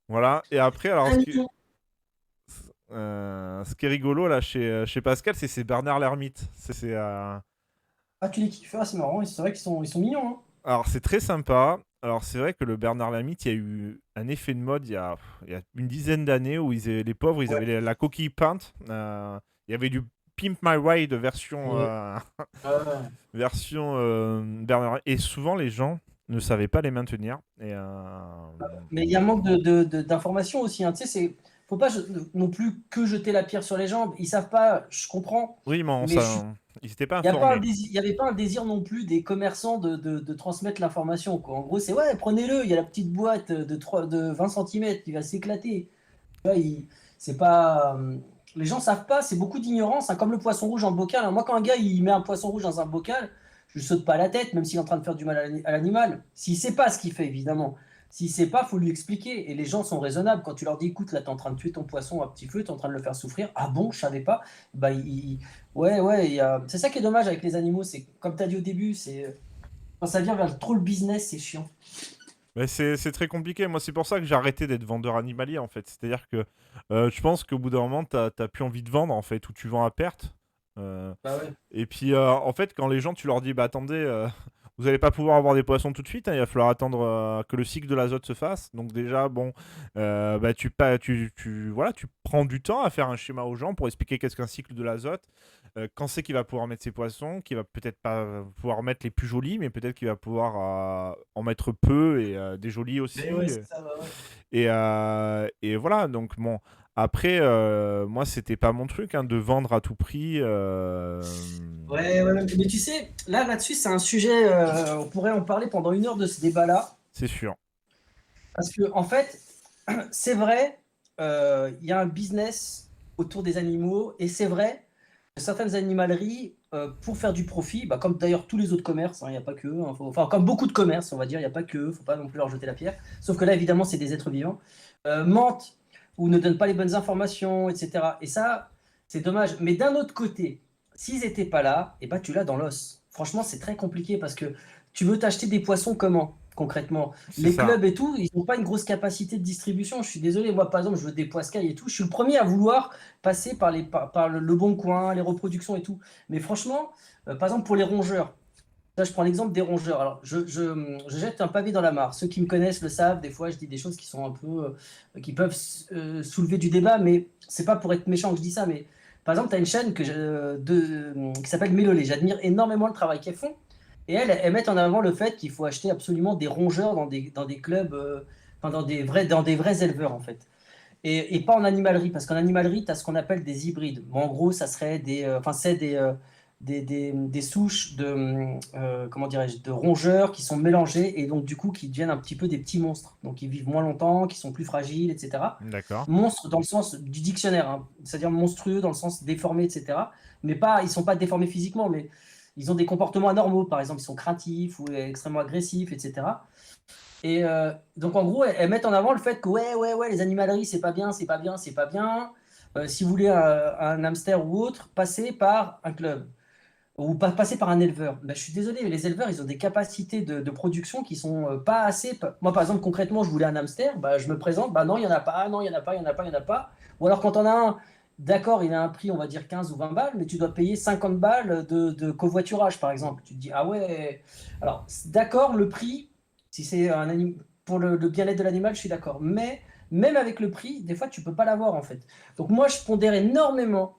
[SPEAKER 1] Voilà. Et après, alors,
[SPEAKER 2] Très mignon.
[SPEAKER 1] ce qui est rigolo là chez Pascal, c'est Bernard l'ermite.
[SPEAKER 2] Ah, tu les kiffes. Ah, c'est marrant. C'est vrai ils sont mignons, hein.
[SPEAKER 1] Alors, c'est très sympa. Alors, c'est vrai que le Bernard l'ermite, il y a eu un effet de mode il y a une dizaine d'années où les pauvres, ils
[SPEAKER 2] Ouais.
[SPEAKER 1] avaient la coquille peinte. Il y avait du Pimp My Ride version,
[SPEAKER 2] Ouais. Ouais.
[SPEAKER 1] version Bernard. Et souvent, les gens ne savaient pas les maintenir. Et,
[SPEAKER 2] Mais il y a un manque d'informations aussi, hein. Tu sais, faut pas non plus que jeter la pierre sur les jambes. Ils savent pas, je comprends,
[SPEAKER 1] oui, mais
[SPEAKER 2] mais
[SPEAKER 1] ils n'étaient pas
[SPEAKER 2] il
[SPEAKER 1] informés.
[SPEAKER 2] n'y avait pas un désir non plus des commerçants de transmettre l'information, quoi. En gros, c'est ouais, prenez-le, il y a la petite boîte de 20 cm qui va s'éclater. Tu vois, c'est pas, les gens savent pas, c'est beaucoup d'ignorance, hein, comme le poisson rouge en bocal, hein. Moi, quand un gars il met un poisson rouge dans un bocal, je lui saute pas la tête, même s'il est en train de faire du mal à l'animal. S'il sait pas ce qu'il fait, évidemment. S'il sait pas, faut lui expliquer. Et les gens sont raisonnables. Quand tu leur dis, écoute, là, t'es en train de tuer ton poisson à petit feu, t'es en train de le faire souffrir. Ah bon, je savais pas. Bah, ouais, ouais. C'est ça qui est dommage avec les animaux. C'est comme tu as dit au début, c'est quand ça vient vers trop le business, c'est chiant.
[SPEAKER 1] Mais c'est très compliqué. Moi, c'est pour ça que j'ai arrêté d'être vendeur animalier, en fait. C'est-à-dire que je pense qu'au bout d'un moment, t'as plus envie de vendre, en fait, ou tu vends à perte. Euh,
[SPEAKER 2] Bah ouais.
[SPEAKER 1] et puis, en fait, quand les gens, tu leur dis, bah attendez, vous n'allez pas pouvoir avoir des poissons tout de suite, hein, il va falloir attendre que le cycle de l'azote se fasse. Donc déjà, bon, bah, voilà, tu prends du temps à faire un schéma aux gens pour expliquer qu'est-ce qu'un cycle de l'azote, quand c'est qu'il va pouvoir mettre ses poissons, qu'il va peut-être pas pouvoir mettre les plus jolis, mais peut-être qu'il va pouvoir en mettre peu et des jolis
[SPEAKER 2] Mais
[SPEAKER 1] aussi.
[SPEAKER 2] ouais, c'est ça, bah ouais.
[SPEAKER 1] Et voilà, donc bon. Après, moi, c'était pas mon truc hein, de vendre à tout prix.
[SPEAKER 2] Ouais, ouais, ouais. Mais tu sais, là-dessus, c'est un sujet, on pourrait en parler pendant 1 heure de ce débat-là.
[SPEAKER 1] C'est sûr.
[SPEAKER 2] Parce que, en fait, c'est vrai, il y a un business autour des animaux, et c'est vrai que certaines animaleries, pour faire du profit, bah, comme d'ailleurs tous les autres commerces, il n'y a pas que eux, hein, enfin, comme beaucoup de commerces, on va dire, il n'y a pas que eux, faut pas non plus leur jeter la pierre. Sauf que là, évidemment, c'est des êtres vivants, mentent ou ne donnent pas les bonnes informations, etc. Et ça, c'est dommage. Mais d'un autre côté, s'ils n'étaient pas là, et bah, tu l'as dans l'os. Franchement, c'est très compliqué parce que tu veux t'acheter des poissons comment, concrètement?
[SPEAKER 1] C'est
[SPEAKER 2] Les
[SPEAKER 1] ça.
[SPEAKER 2] clubs et tout, ils n'ont pas une grosse capacité de distribution. Je suis désolé, moi par exemple, je veux des poiscailles et tout. Je suis le premier à vouloir passer par le Bon Coin, les reproductions et tout. Mais franchement, par exemple pour les rongeurs, là je prends l'exemple des rongeurs. Alors je jette un pavé dans la mare. Ceux qui me connaissent le savent, des fois je dis des choses qui sont un peu, qui peuvent soulever du débat, mais c'est pas pour être méchant que je dis ça. Mais par exemple, tu as une chaîne qui s'appelle Mélolé. J'admire énormément le travail qu'elles font. Et elles mettent en avant le fait qu'il faut acheter absolument des rongeurs dans des clubs, enfin dans des vrais éleveurs en fait. Et pas en animalerie, parce qu'en animalerie, tu as ce qu'on appelle des hybrides. Bon, en gros, ça serait enfin, c'est des souches comment dirais-je, de rongeurs qui sont mélangées et donc du coup qui deviennent un petit peu des petits monstres. Donc ils vivent moins longtemps, qui sont plus fragiles, etc.
[SPEAKER 1] D'accord.
[SPEAKER 2] Monstres dans le sens du dictionnaire, hein, c'est-à-dire monstrueux dans le sens déformé, etc. Mais pas, ils sont pas déformés physiquement, mais ils ont des comportements anormaux. Par exemple, ils sont craintifs ou extrêmement agressifs, etc. Et donc en gros, elles mettent en avant le fait que ouais, ouais, ouais, les animaleries, c'est pas bien, c'est pas bien, c'est pas bien. Si vous voulez un hamster ou autre, passez par un club ou passer par un éleveur. Ben, je suis désolé, mais les éleveurs, ils ont des capacités de production qui sont pas assez. Moi, par exemple, concrètement, je voulais un hamster, bah, je me présente, bah non, il y en a pas, non, il y en a pas, il y en a pas, il y en a pas. Ou alors quand on a un, d'accord, il a un prix, on va dire 15 ou 20 balles, mais tu dois payer 50 balles de covoiturage, par exemple. Tu te dis, ah ouais. Alors, d'accord, le prix, si c'est pour le bien-être de l'animal, je suis d'accord. Mais même avec le prix, des fois, tu peux pas l'avoir en fait. Donc moi, je pondère énormément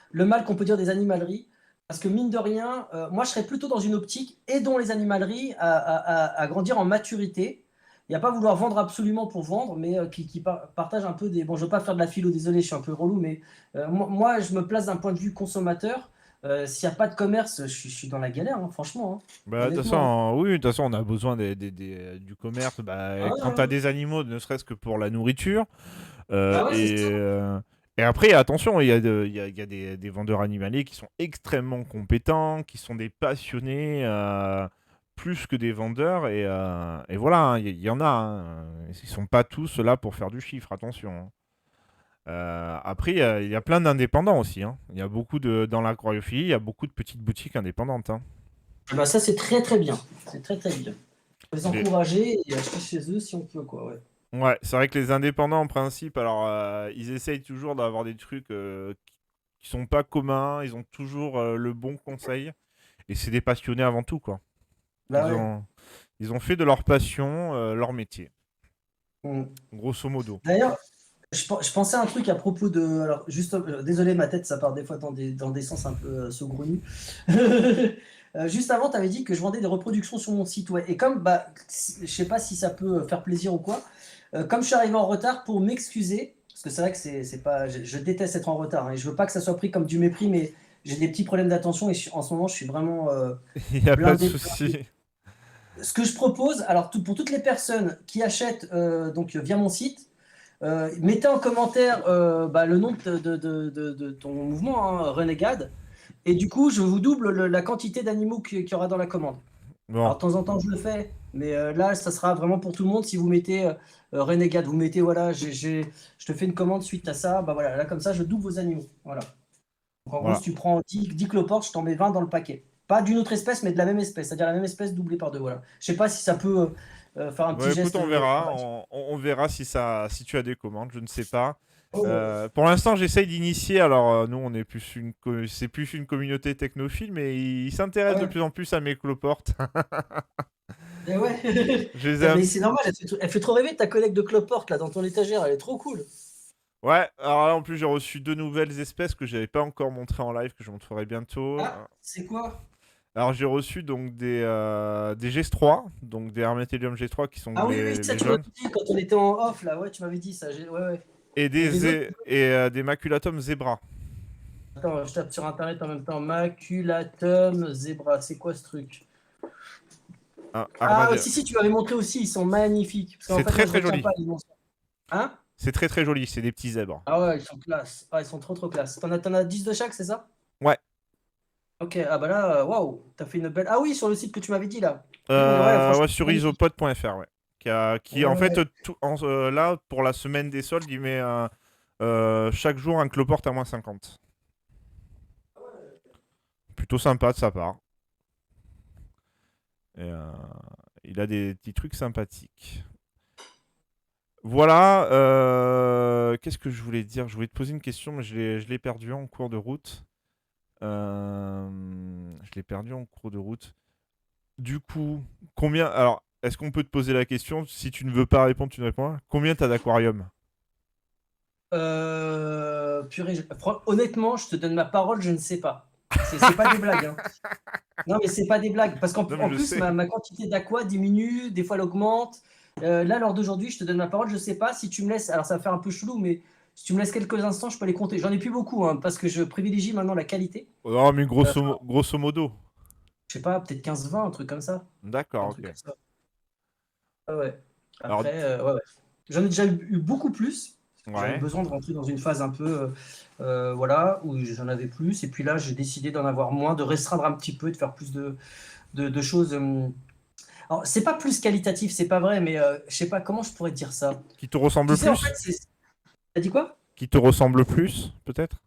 [SPEAKER 2] le mal qu'on peut dire des animaleries. Parce que mine de rien, moi je serais plutôt dans une optique, aidons les animaleries à grandir en maturité. Il n'y a pas vouloir vendre absolument pour vendre, mais qui partagent un peu des... Bon, je ne veux pas faire de la philo, désolé, je suis un peu relou, mais moi je me place d'un point de vue consommateur. S'il n'y a pas de commerce, je suis dans la galère, hein, franchement, hein,
[SPEAKER 1] Bah, de toute façon,
[SPEAKER 2] honnêtement, hein.
[SPEAKER 1] oui, de toute façon, on a besoin du commerce.
[SPEAKER 2] Ah
[SPEAKER 1] Bah,
[SPEAKER 2] ouais,
[SPEAKER 1] quand
[SPEAKER 2] ouais,
[SPEAKER 1] t'as
[SPEAKER 2] ouais.
[SPEAKER 1] des animaux, ne serait-ce que pour la nourriture. euh,
[SPEAKER 2] Bah ouais, c'est
[SPEAKER 1] et,
[SPEAKER 2] ça.
[SPEAKER 1] euh, et après, attention, il y a des vendeurs animaliers qui sont extrêmement compétents, qui sont des passionnés, plus que des vendeurs. Et voilà, hein, il y en a. Hein. Ils sont pas tous là pour faire du chiffre, attention. Hein. Après, il y a plein d'indépendants aussi. Hein. Il y a beaucoup dans l'aquariophilie, il y a beaucoup de petites boutiques indépendantes. Hein.
[SPEAKER 2] Bah ça c'est très très bien. C'est très très bien. Faut les
[SPEAKER 1] Les-
[SPEAKER 2] encourager et acheter chez eux si on peut, quoi, ouais.
[SPEAKER 1] Ouais, c'est vrai que les indépendants, en principe, alors, ils essayent toujours d'avoir des trucs qui sont pas communs. Ils ont toujours le bon conseil. Et c'est des passionnés avant tout, quoi.
[SPEAKER 2] Bah
[SPEAKER 1] Ils
[SPEAKER 2] ouais.
[SPEAKER 1] ont, ils ont fait de leur passion leur métier,
[SPEAKER 2] Mm.
[SPEAKER 1] grosso modo.
[SPEAKER 2] D'ailleurs, je pensais à un truc à propos de. Alors, juste, désolé, ma tête, ça part des fois dans des sens un peu saugrenus. Juste avant, tu avais dit que je vendais des reproductions sur mon site, ouais. Et comme, bah, je sais pas si ça peut faire plaisir ou quoi, comme je suis arrivé en retard pour m'excuser, parce que c'est vrai que c'est pas. Je déteste être en retard, hein, et je veux pas que ça soit pris comme du mépris, mais j'ai des petits problèmes d'attention et en ce moment, je suis vraiment
[SPEAKER 1] Il n'y a pas de
[SPEAKER 2] blindé.
[SPEAKER 1] souci.
[SPEAKER 2] Ce que je propose, alors pour toutes les personnes qui achètent donc via mon site, Mettez en commentaire le nom de ton mouvement, hein, Renegade. Et du coup, je vous double la quantité d'animaux qu'il y aura dans la commande.
[SPEAKER 1] Bon,
[SPEAKER 2] Alors, de temps en temps, je le fais, mais là, ça sera vraiment pour tout le monde. Si vous mettez Renegade, vous mettez, voilà, je te fais une commande suite à ça, bah voilà, là, comme ça, je double vos animaux. Voilà. Donc, en gros, si
[SPEAKER 1] voilà.
[SPEAKER 2] tu prends 10 cloportes, je t'en mets 20 dans le paquet. Pas d'une autre espèce, mais de la même espèce, c'est-à-dire la même espèce doublée par deux. Voilà. Je sais pas si ça peut faire un
[SPEAKER 1] Bon,
[SPEAKER 2] petit
[SPEAKER 1] écoute,
[SPEAKER 2] geste
[SPEAKER 1] on verra.
[SPEAKER 2] sympathique.
[SPEAKER 1] On verra si tu as des commandes. Je ne sais pas.
[SPEAKER 2] Oh,
[SPEAKER 1] Pour l'instant, j'essaye d'initier. Alors, nous, on est c'est plus une communauté technophile, mais ils s'intéressent de
[SPEAKER 2] ouais.
[SPEAKER 1] plus en plus à mes cloportes.
[SPEAKER 2] Et ouais.
[SPEAKER 1] Je les ai un
[SPEAKER 2] Mais
[SPEAKER 1] petit-
[SPEAKER 2] c'est normal, elle fait trop rêver ta collègue de cloporte là dans ton étagère, elle est trop cool.
[SPEAKER 1] Ouais, alors là, en plus, j'ai reçu deux nouvelles espèces que j'avais pas encore montrées en live, que je montrerai bientôt.
[SPEAKER 2] Ah, c'est quoi?
[SPEAKER 1] Alors, j'ai reçu donc des GS3, donc des Hermetelium GS3 qui sont
[SPEAKER 2] Ah oui, oui, ça
[SPEAKER 1] les
[SPEAKER 2] tu m'avais
[SPEAKER 1] jaunes,
[SPEAKER 2] dit quand on était en off là, ouais, tu m'avais dit ça. Ouais, ouais. Et les autres?
[SPEAKER 1] des Maculatum Zebra.
[SPEAKER 2] Attends, je tape sur internet en même temps. Maculatum zebra, c'est quoi ce truc? Ah,
[SPEAKER 1] Armadillo.
[SPEAKER 2] si, si, tu m'avais montré aussi, ils sont magnifiques. Parce qu'en
[SPEAKER 1] C'est
[SPEAKER 2] fait, moi,
[SPEAKER 1] très
[SPEAKER 2] je
[SPEAKER 1] très
[SPEAKER 2] retiens pas
[SPEAKER 1] joli.
[SPEAKER 2] les monstres. Hein?
[SPEAKER 1] C'est très très joli, c'est des petits zèbres.
[SPEAKER 2] Ah ouais, ils sont classe. Ah, ils sont trop trop classe. T'en as 10 de chaque, c'est ça?
[SPEAKER 1] Ouais.
[SPEAKER 2] Ok, ah bah là, waouh, t'as fait une belle. Ah oui, sur le site que tu m'avais dit là. Ouais, franchement,
[SPEAKER 1] Ouais, sur
[SPEAKER 2] magnifique.
[SPEAKER 1] isopod.fr, ouais. Qui
[SPEAKER 2] Ouais,
[SPEAKER 1] en fait,
[SPEAKER 2] ouais.
[SPEAKER 1] là, pour la semaine des soldes, il met chaque jour un cloporte à -50. Plutôt sympa de sa part. Et, il a des petits trucs sympathiques. Voilà. Qu'est-ce que je voulais dire? Je voulais te poser une question, mais je l'ai perdu en cours de route. Je l'ai perdu en cours de route. Du coup, combien. Alors, est-ce qu'on peut te poser la question? Si tu ne veux pas répondre, tu ne réponds pas. Combien t'as d'aquarium?
[SPEAKER 2] Purée, honnêtement, je te donne ma parole, je ne sais pas. C'est pas des blagues, hein. Non, mais c'est pas des blagues. Parce qu'en
[SPEAKER 1] Non, mais
[SPEAKER 2] en
[SPEAKER 1] je
[SPEAKER 2] plus,
[SPEAKER 1] sais.
[SPEAKER 2] ma quantité d'aqua diminue, des fois elle augmente. Là, lors d'aujourd'hui, je te donne ma parole, je sais pas. Si tu me laisses, alors ça va faire un peu chelou, mais si tu me laisses quelques instants, je peux les compter. J'en ai plus beaucoup, hein, parce que je privilégie maintenant la qualité.
[SPEAKER 1] Non, mais
[SPEAKER 2] Euh,
[SPEAKER 1] grosso modo.
[SPEAKER 2] je sais pas, peut-être 15-20, un truc comme ça. Un
[SPEAKER 1] D'accord,
[SPEAKER 2] truc
[SPEAKER 1] ok.
[SPEAKER 2] comme ça. Ah ouais.
[SPEAKER 1] Alors,
[SPEAKER 2] Après, ouais, ouais. J'en ai déjà eu beaucoup plus. J'avais
[SPEAKER 1] ouais.
[SPEAKER 2] besoin de rentrer dans une phase un peu, voilà, où j'en avais plus. Et puis là, j'ai décidé d'en avoir moins, de restreindre un petit peu, de faire plus de choses. Alors, c'est pas plus qualitatif, c'est pas vrai, mais je sais pas comment je pourrais dire ça.
[SPEAKER 1] Qui te
[SPEAKER 2] Tu
[SPEAKER 1] ressemble
[SPEAKER 2] sais, en fait,
[SPEAKER 1] plus?
[SPEAKER 2] t'as dit quoi?
[SPEAKER 1] Qui te ressemble plus, peut-être?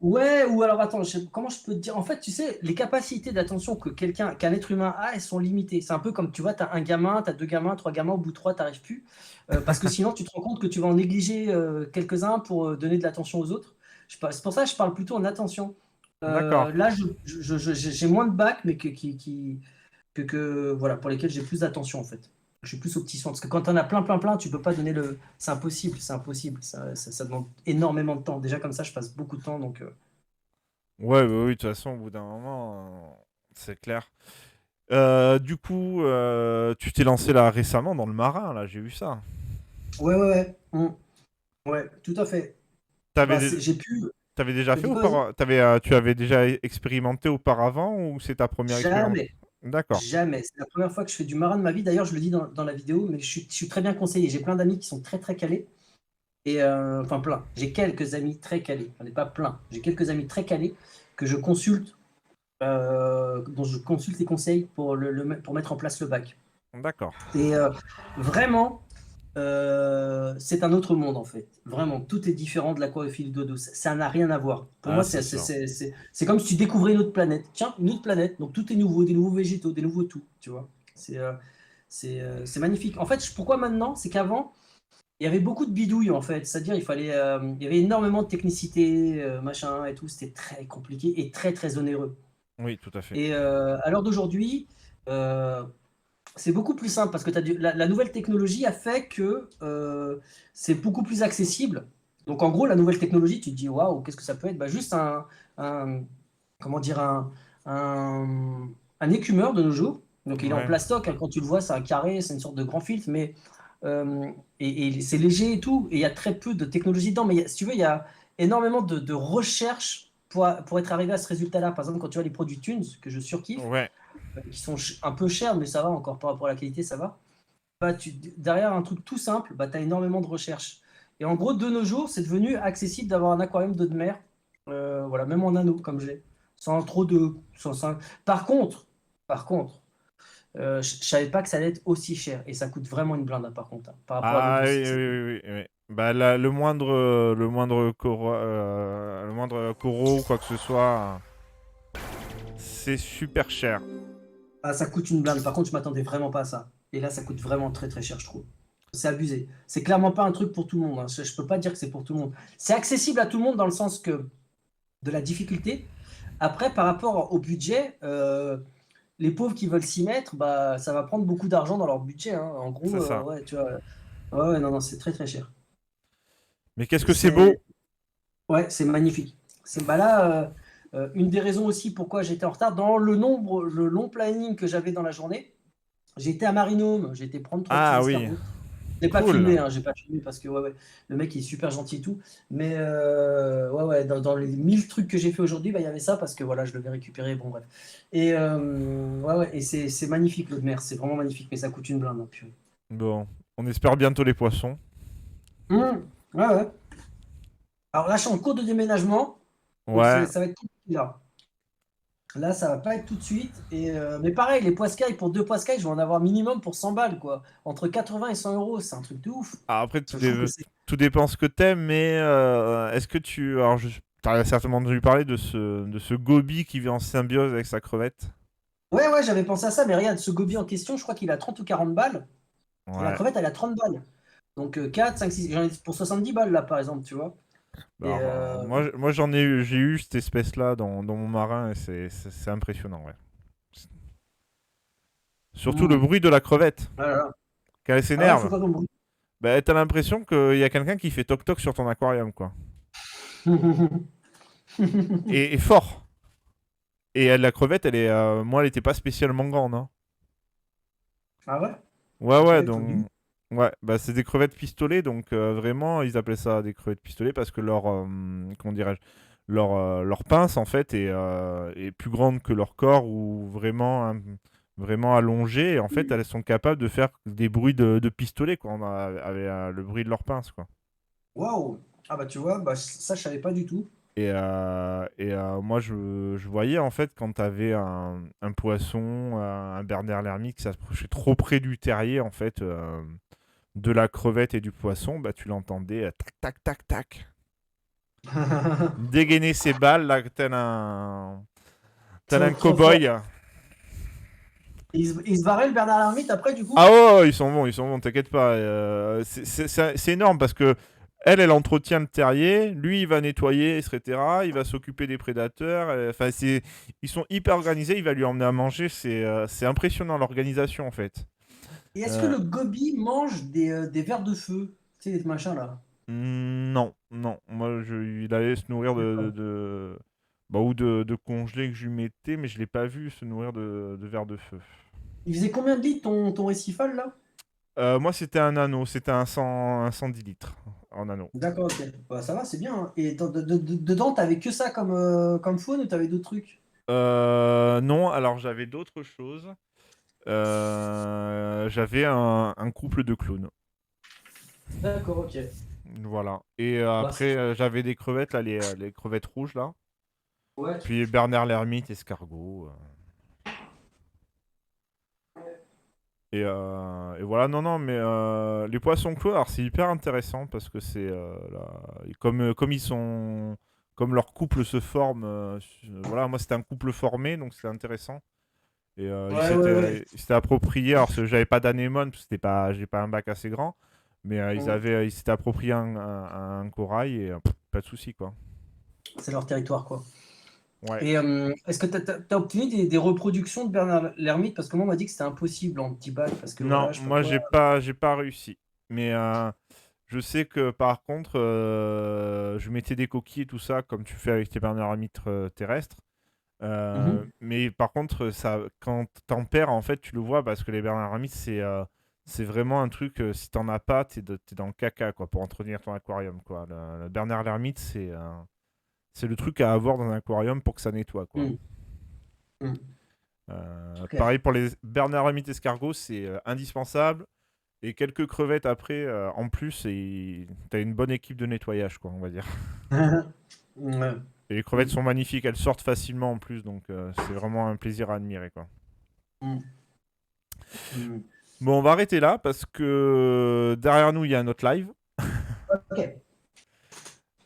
[SPEAKER 2] Ouais, ou alors attends, comment je peux te dire? En fait, tu sais, les capacités d'attention qu'un être humain a, elles sont limitées. C'est un peu comme, tu vois, t'as un gamin, t'as deux gamins, trois gamins, au bout de trois, t'arrives plus. Parce que sinon, tu te rends compte que tu vas en négliger quelques-uns pour donner de l'attention aux autres. C'est pour ça que je parle plutôt en attention.
[SPEAKER 1] D'accord.
[SPEAKER 2] Là, j'ai moins de bacs, mais voilà, pour lesquels j'ai plus d'attention, en fait. Je suis plus au petit soin. Parce que quand t'en as plein, plein, plein, tu peux pas donner le. C'est impossible, c'est impossible. Ça demande énormément de temps. Déjà, comme ça, je passe beaucoup de temps, donc.
[SPEAKER 1] Ouais, bah oui, de toute façon, au bout d'un moment, c'est clair. Du coup, tu t'es lancé là récemment dans le marin, là, j'ai vu ça.
[SPEAKER 2] Ouais, ouais, ouais. Ouais, tout à fait.
[SPEAKER 1] T'avais
[SPEAKER 2] Bah,
[SPEAKER 1] dé-
[SPEAKER 2] j'ai pu.
[SPEAKER 1] T'avais déjà
[SPEAKER 2] T'as
[SPEAKER 1] fait
[SPEAKER 2] dit quoi, vas-y?
[SPEAKER 1] auparavant? Tu avais déjà expérimenté auparavant ou c'est ta première expérience?
[SPEAKER 2] Jamais.
[SPEAKER 1] D'accord.
[SPEAKER 2] Jamais. C'est la première fois que je fais du marin de ma vie. D'ailleurs, je le dis dans la vidéo, mais je suis très bien conseillé. J'ai plein d'amis qui sont très, très calés. Et enfin, plein. J'ai quelques amis très calés. J'en ai pas plein. J'ai quelques amis très calés que je consulte, dont je consulte les conseils pour mettre en place le bac.
[SPEAKER 1] D'accord.
[SPEAKER 2] Et vraiment, c'est un autre monde en fait. Vraiment, tout est différent de l'aquariophilie d'eau douce. Ça n'a rien à voir. Pour
[SPEAKER 1] Ah,
[SPEAKER 2] moi,
[SPEAKER 1] c'est
[SPEAKER 2] c'est
[SPEAKER 1] sûr.
[SPEAKER 2] comme si tu découvrais une autre planète. Tiens, une autre planète, donc tout est nouveau, des nouveaux végétaux, des nouveaux tout, tu vois. C'est magnifique. En fait, pourquoi maintenant? C'est qu'avant, il y avait beaucoup de bidouilles en fait. C'est-à-dire, il y avait énormément de technicité, machin et tout. C'était très compliqué et très très onéreux.
[SPEAKER 1] Oui, tout à fait.
[SPEAKER 2] Et à l'heure d'aujourd'hui, euh, c'est beaucoup plus simple parce que la nouvelle technologie a fait que c'est beaucoup plus accessible. Donc en gros, la nouvelle technologie, tu te dis waouh, qu'est-ce que ça peut être? Bah, juste un- comment dire, un, un écumeur de nos jours. Donc il est en
[SPEAKER 1] Ouais.
[SPEAKER 2] plastoc, hein, quand tu le vois, c'est un carré, c'est une sorte de grand filtre, mais euh, et c'est léger et tout. Et il y a très peu de technologie dedans, mais si tu veux, il y a énormément de recherche pour être arrivé à ce résultat-là. Par exemple, quand tu vois les produits Tunes, que je surkiffe,
[SPEAKER 1] Ouais.
[SPEAKER 2] qui sont un peu chers, mais ça va encore par rapport à la qualité, ça va. Bah, derrière un truc tout simple, bah, tu as énormément de recherche. Et en gros, de nos jours, c'est devenu accessible d'avoir un aquarium d'eau de mer, voilà, même en anneau, comme j'ai, sans trop de. Par contre, par contre, je savais pas que ça allait être aussi cher. Et ça coûte vraiment une blinde, hein, par contre, hein, par rapport à d'autres
[SPEAKER 1] Ah oui,
[SPEAKER 2] boutiques.
[SPEAKER 1] oui, oui, oui, oui. Bah, le moindre coraux ou quoi que ce soit, c'est super cher.
[SPEAKER 2] Ah, ça coûte une blinde. Par contre, je m'attendais vraiment pas à ça. Et là, ça coûte vraiment très très cher, je trouve. C'est abusé. C'est clairement pas un truc pour tout le monde, hein. Je peux pas dire que c'est pour tout le monde. C'est accessible à tout le monde dans le sens que de la difficulté. Après, par rapport au budget, les pauvres qui veulent s'y mettre, bah, ça va prendre beaucoup d'argent dans leur budget, hein. En
[SPEAKER 1] C'est
[SPEAKER 2] gros,
[SPEAKER 1] ça.
[SPEAKER 2] ouais, tu vois. Ouais, ouais, non, non, c'est très très cher.
[SPEAKER 1] Mais qu'est-ce que c'est beau!
[SPEAKER 2] C'est Ouais, c'est magnifique. C'est bah là, une des raisons aussi pourquoi j'étais en retard dans le long planning que j'avais dans la journée. J'étais à Marinôme, j'ai été prendre 3 petits
[SPEAKER 1] Ah oui,
[SPEAKER 2] escargots. J'ai pas
[SPEAKER 1] cool.
[SPEAKER 2] filmé, hein, j'ai pas filmé parce que ouais, ouais, le mec il est super gentil et tout. Mais ouais, ouais, dans les 1000 trucs que j'ai fait aujourd'hui, bah, il y avait ça parce que voilà, je devais récupérer. Bon, bref. Et ouais, ouais, et c'est magnifique l'eau de mer, c'est vraiment magnifique, mais ça coûte une blinde, hein, purée.
[SPEAKER 1] Bon, on espère bientôt les poissons.
[SPEAKER 2] Ouais, ouais. Alors là, je suis en cours de déménagement, donc
[SPEAKER 1] Ouais.
[SPEAKER 2] ça va être compliqué là. Là, ça va pas être tout de suite. Et, mais pareil, les poiscailles, pour 2 poiscailles, je vais en avoir minimum pour 100 balles, quoi. Entre 80 et 100 euros, c'est un truc de ouf.
[SPEAKER 1] Ah, après,
[SPEAKER 2] Je trouve que c'est.
[SPEAKER 1] tout dépend ce que t'aimes, mais est-ce que tu... Alors, t'as certainement entendu parler de ce goby qui vit en symbiose avec sa crevette.
[SPEAKER 2] Ouais, ouais, j'avais pensé à ça, mais regarde, ce gobi en question, je crois qu'il a 30 ou 40 balles. Et la
[SPEAKER 1] Ouais.
[SPEAKER 2] crevette, elle a 30 balles. Donc 4, 5, 6. J'en ai pour 70 balles, là, par exemple, tu vois. Et
[SPEAKER 1] Alors, moi j'en ai eu, j'ai eu cette espèce-là dans mon marin et c'est impressionnant, ouais. Surtout le bruit de la crevette,
[SPEAKER 2] voilà.
[SPEAKER 1] quand elle
[SPEAKER 2] Ah ouais, faut
[SPEAKER 1] s'énerve.
[SPEAKER 2] pas qu'on bruit.
[SPEAKER 1] Bah, t'as l'impression qu'il y a quelqu'un qui fait toc-toc sur ton aquarium, quoi. Et fort. Et la crevette, moi, elle était pas spécialement grande, hein.
[SPEAKER 2] Ah ouais?
[SPEAKER 1] Ouais,
[SPEAKER 2] Ok,
[SPEAKER 1] ouais,
[SPEAKER 2] trop
[SPEAKER 1] donc...
[SPEAKER 2] bien.
[SPEAKER 1] Ouais, bah c'est des crevettes pistolets, donc vraiment, ils appelaient ça des crevettes pistolets parce que comment dirais-je, leur pince, en fait, est plus grande que leur corps ou vraiment, vraiment allongée. Et en fait, elles sont capables de faire des bruits de pistolet, quoi, avec le bruit de leur pince, quoi.
[SPEAKER 2] Waouh! Ah bah tu vois, bah, ça, je savais pas du tout.
[SPEAKER 1] Moi, je voyais, en fait, quand t'avais un poisson, un Bernard l'ermite qui s'approchait trop près du terrier, en fait, de la crevette et du poisson, bah, tu l'entendais tac, tac, tac, tac. Dégainer ses balles, là, tel un
[SPEAKER 2] Trop fort.
[SPEAKER 1] cow-boy.
[SPEAKER 2] Il se barrait le Bernard Lermite après, du coup?
[SPEAKER 1] Ah ouais, ouais, ils sont bons, t'inquiète pas. C'est énorme parce que elle entretient le terrier, lui, il va nettoyer, etc. Il va s'occuper des prédateurs. Enfin, ils sont hyper organisés, il va lui emmener à manger. C'est impressionnant l'organisation, en fait.
[SPEAKER 2] Et est-ce que
[SPEAKER 1] Euh,
[SPEAKER 2] le goby mange des vers de feu? Tu sais, des machins là.
[SPEAKER 1] non, non. Il allait se nourrir
[SPEAKER 2] D'accord.
[SPEAKER 1] bah, ou de congelés que je lui mettais, mais je l'ai pas vu se nourrir de vers de feu.
[SPEAKER 2] Il faisait combien de litres ton récifal là?
[SPEAKER 1] Moi, c'était un anneau, c'était un 110 litres en anneau.
[SPEAKER 2] D'accord, ok. Bah, ça va, c'est bien, hein. Et dedans, t'avais que ça comme faune ou t'avais d'autres trucs?
[SPEAKER 1] Non, alors j'avais d'autres choses. J'avais un couple de clowns.
[SPEAKER 2] D'accord, ok.
[SPEAKER 1] Voilà. Et
[SPEAKER 2] Bah,
[SPEAKER 1] après, j'avais des crevettes, là, les crevettes rouges, là.
[SPEAKER 2] ouais.
[SPEAKER 1] Puis Bernard l'ermite, escargot. Et voilà, non, non, mais les poissons clos, alors c'est hyper intéressant parce que comme ils sont. Comme leur couple se forme, voilà, moi c'était un couple formé, donc c'était intéressant. Et
[SPEAKER 2] Ouais, ouais, ouais.
[SPEAKER 1] ils s'étaient approprié, alors j'avais pas d'anémone, parce que j'ai pas un bac assez grand, mais
[SPEAKER 2] Mm.
[SPEAKER 1] ils s'étaient approprié un corail et pas de souci, quoi.
[SPEAKER 2] C'est leur territoire, quoi.
[SPEAKER 1] Ouais.
[SPEAKER 2] Et est-ce que t'as obtenu des reproductions de Bernard l'ermite? Parce que moi, on m'a dit que c'était impossible en petit bac, parce que
[SPEAKER 1] Non,
[SPEAKER 2] voilà, je sais pas
[SPEAKER 1] moi
[SPEAKER 2] quoi.
[SPEAKER 1] j'ai pas réussi. Mais je sais que par contre, je mettais des coquilles et tout ça, comme tu fais avec tes bernard terrestres.
[SPEAKER 2] Mhm.
[SPEAKER 1] Mais par contre, quand t'en perds, en fait, tu le vois parce que les bernard c'est vraiment un truc, si t'en as pas, t'es dans le caca, quoi, pour entretenir ton aquarium, quoi. Le bernard l'ermite, c'est le truc à avoir dans un aquarium pour que ça nettoie, quoi.
[SPEAKER 2] Mm. Mm. Ok.
[SPEAKER 1] Pareil pour les bernard l'ermite escargots, c'est indispensable. Et quelques crevettes après, en plus, et t'as une bonne équipe de nettoyage, quoi, on va dire.
[SPEAKER 2] Ouais.
[SPEAKER 1] Et les crevettes sont magnifiques, elles sortent facilement en plus, donc c'est vraiment un plaisir à admirer, quoi.
[SPEAKER 2] Mm. Mm.
[SPEAKER 1] Bon, on va arrêter là parce que derrière nous, il y a notre live.
[SPEAKER 2] Ok.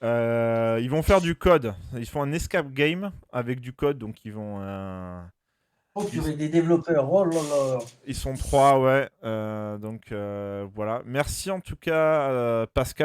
[SPEAKER 1] Ils vont faire du code. Ils font un escape game avec du code, donc ils vont.
[SPEAKER 2] Oh,
[SPEAKER 1] Ils,
[SPEAKER 2] purée, des développeurs. Oh là là.
[SPEAKER 1] ils sont 3, ouais. Donc voilà. Merci en tout cas, Pascal.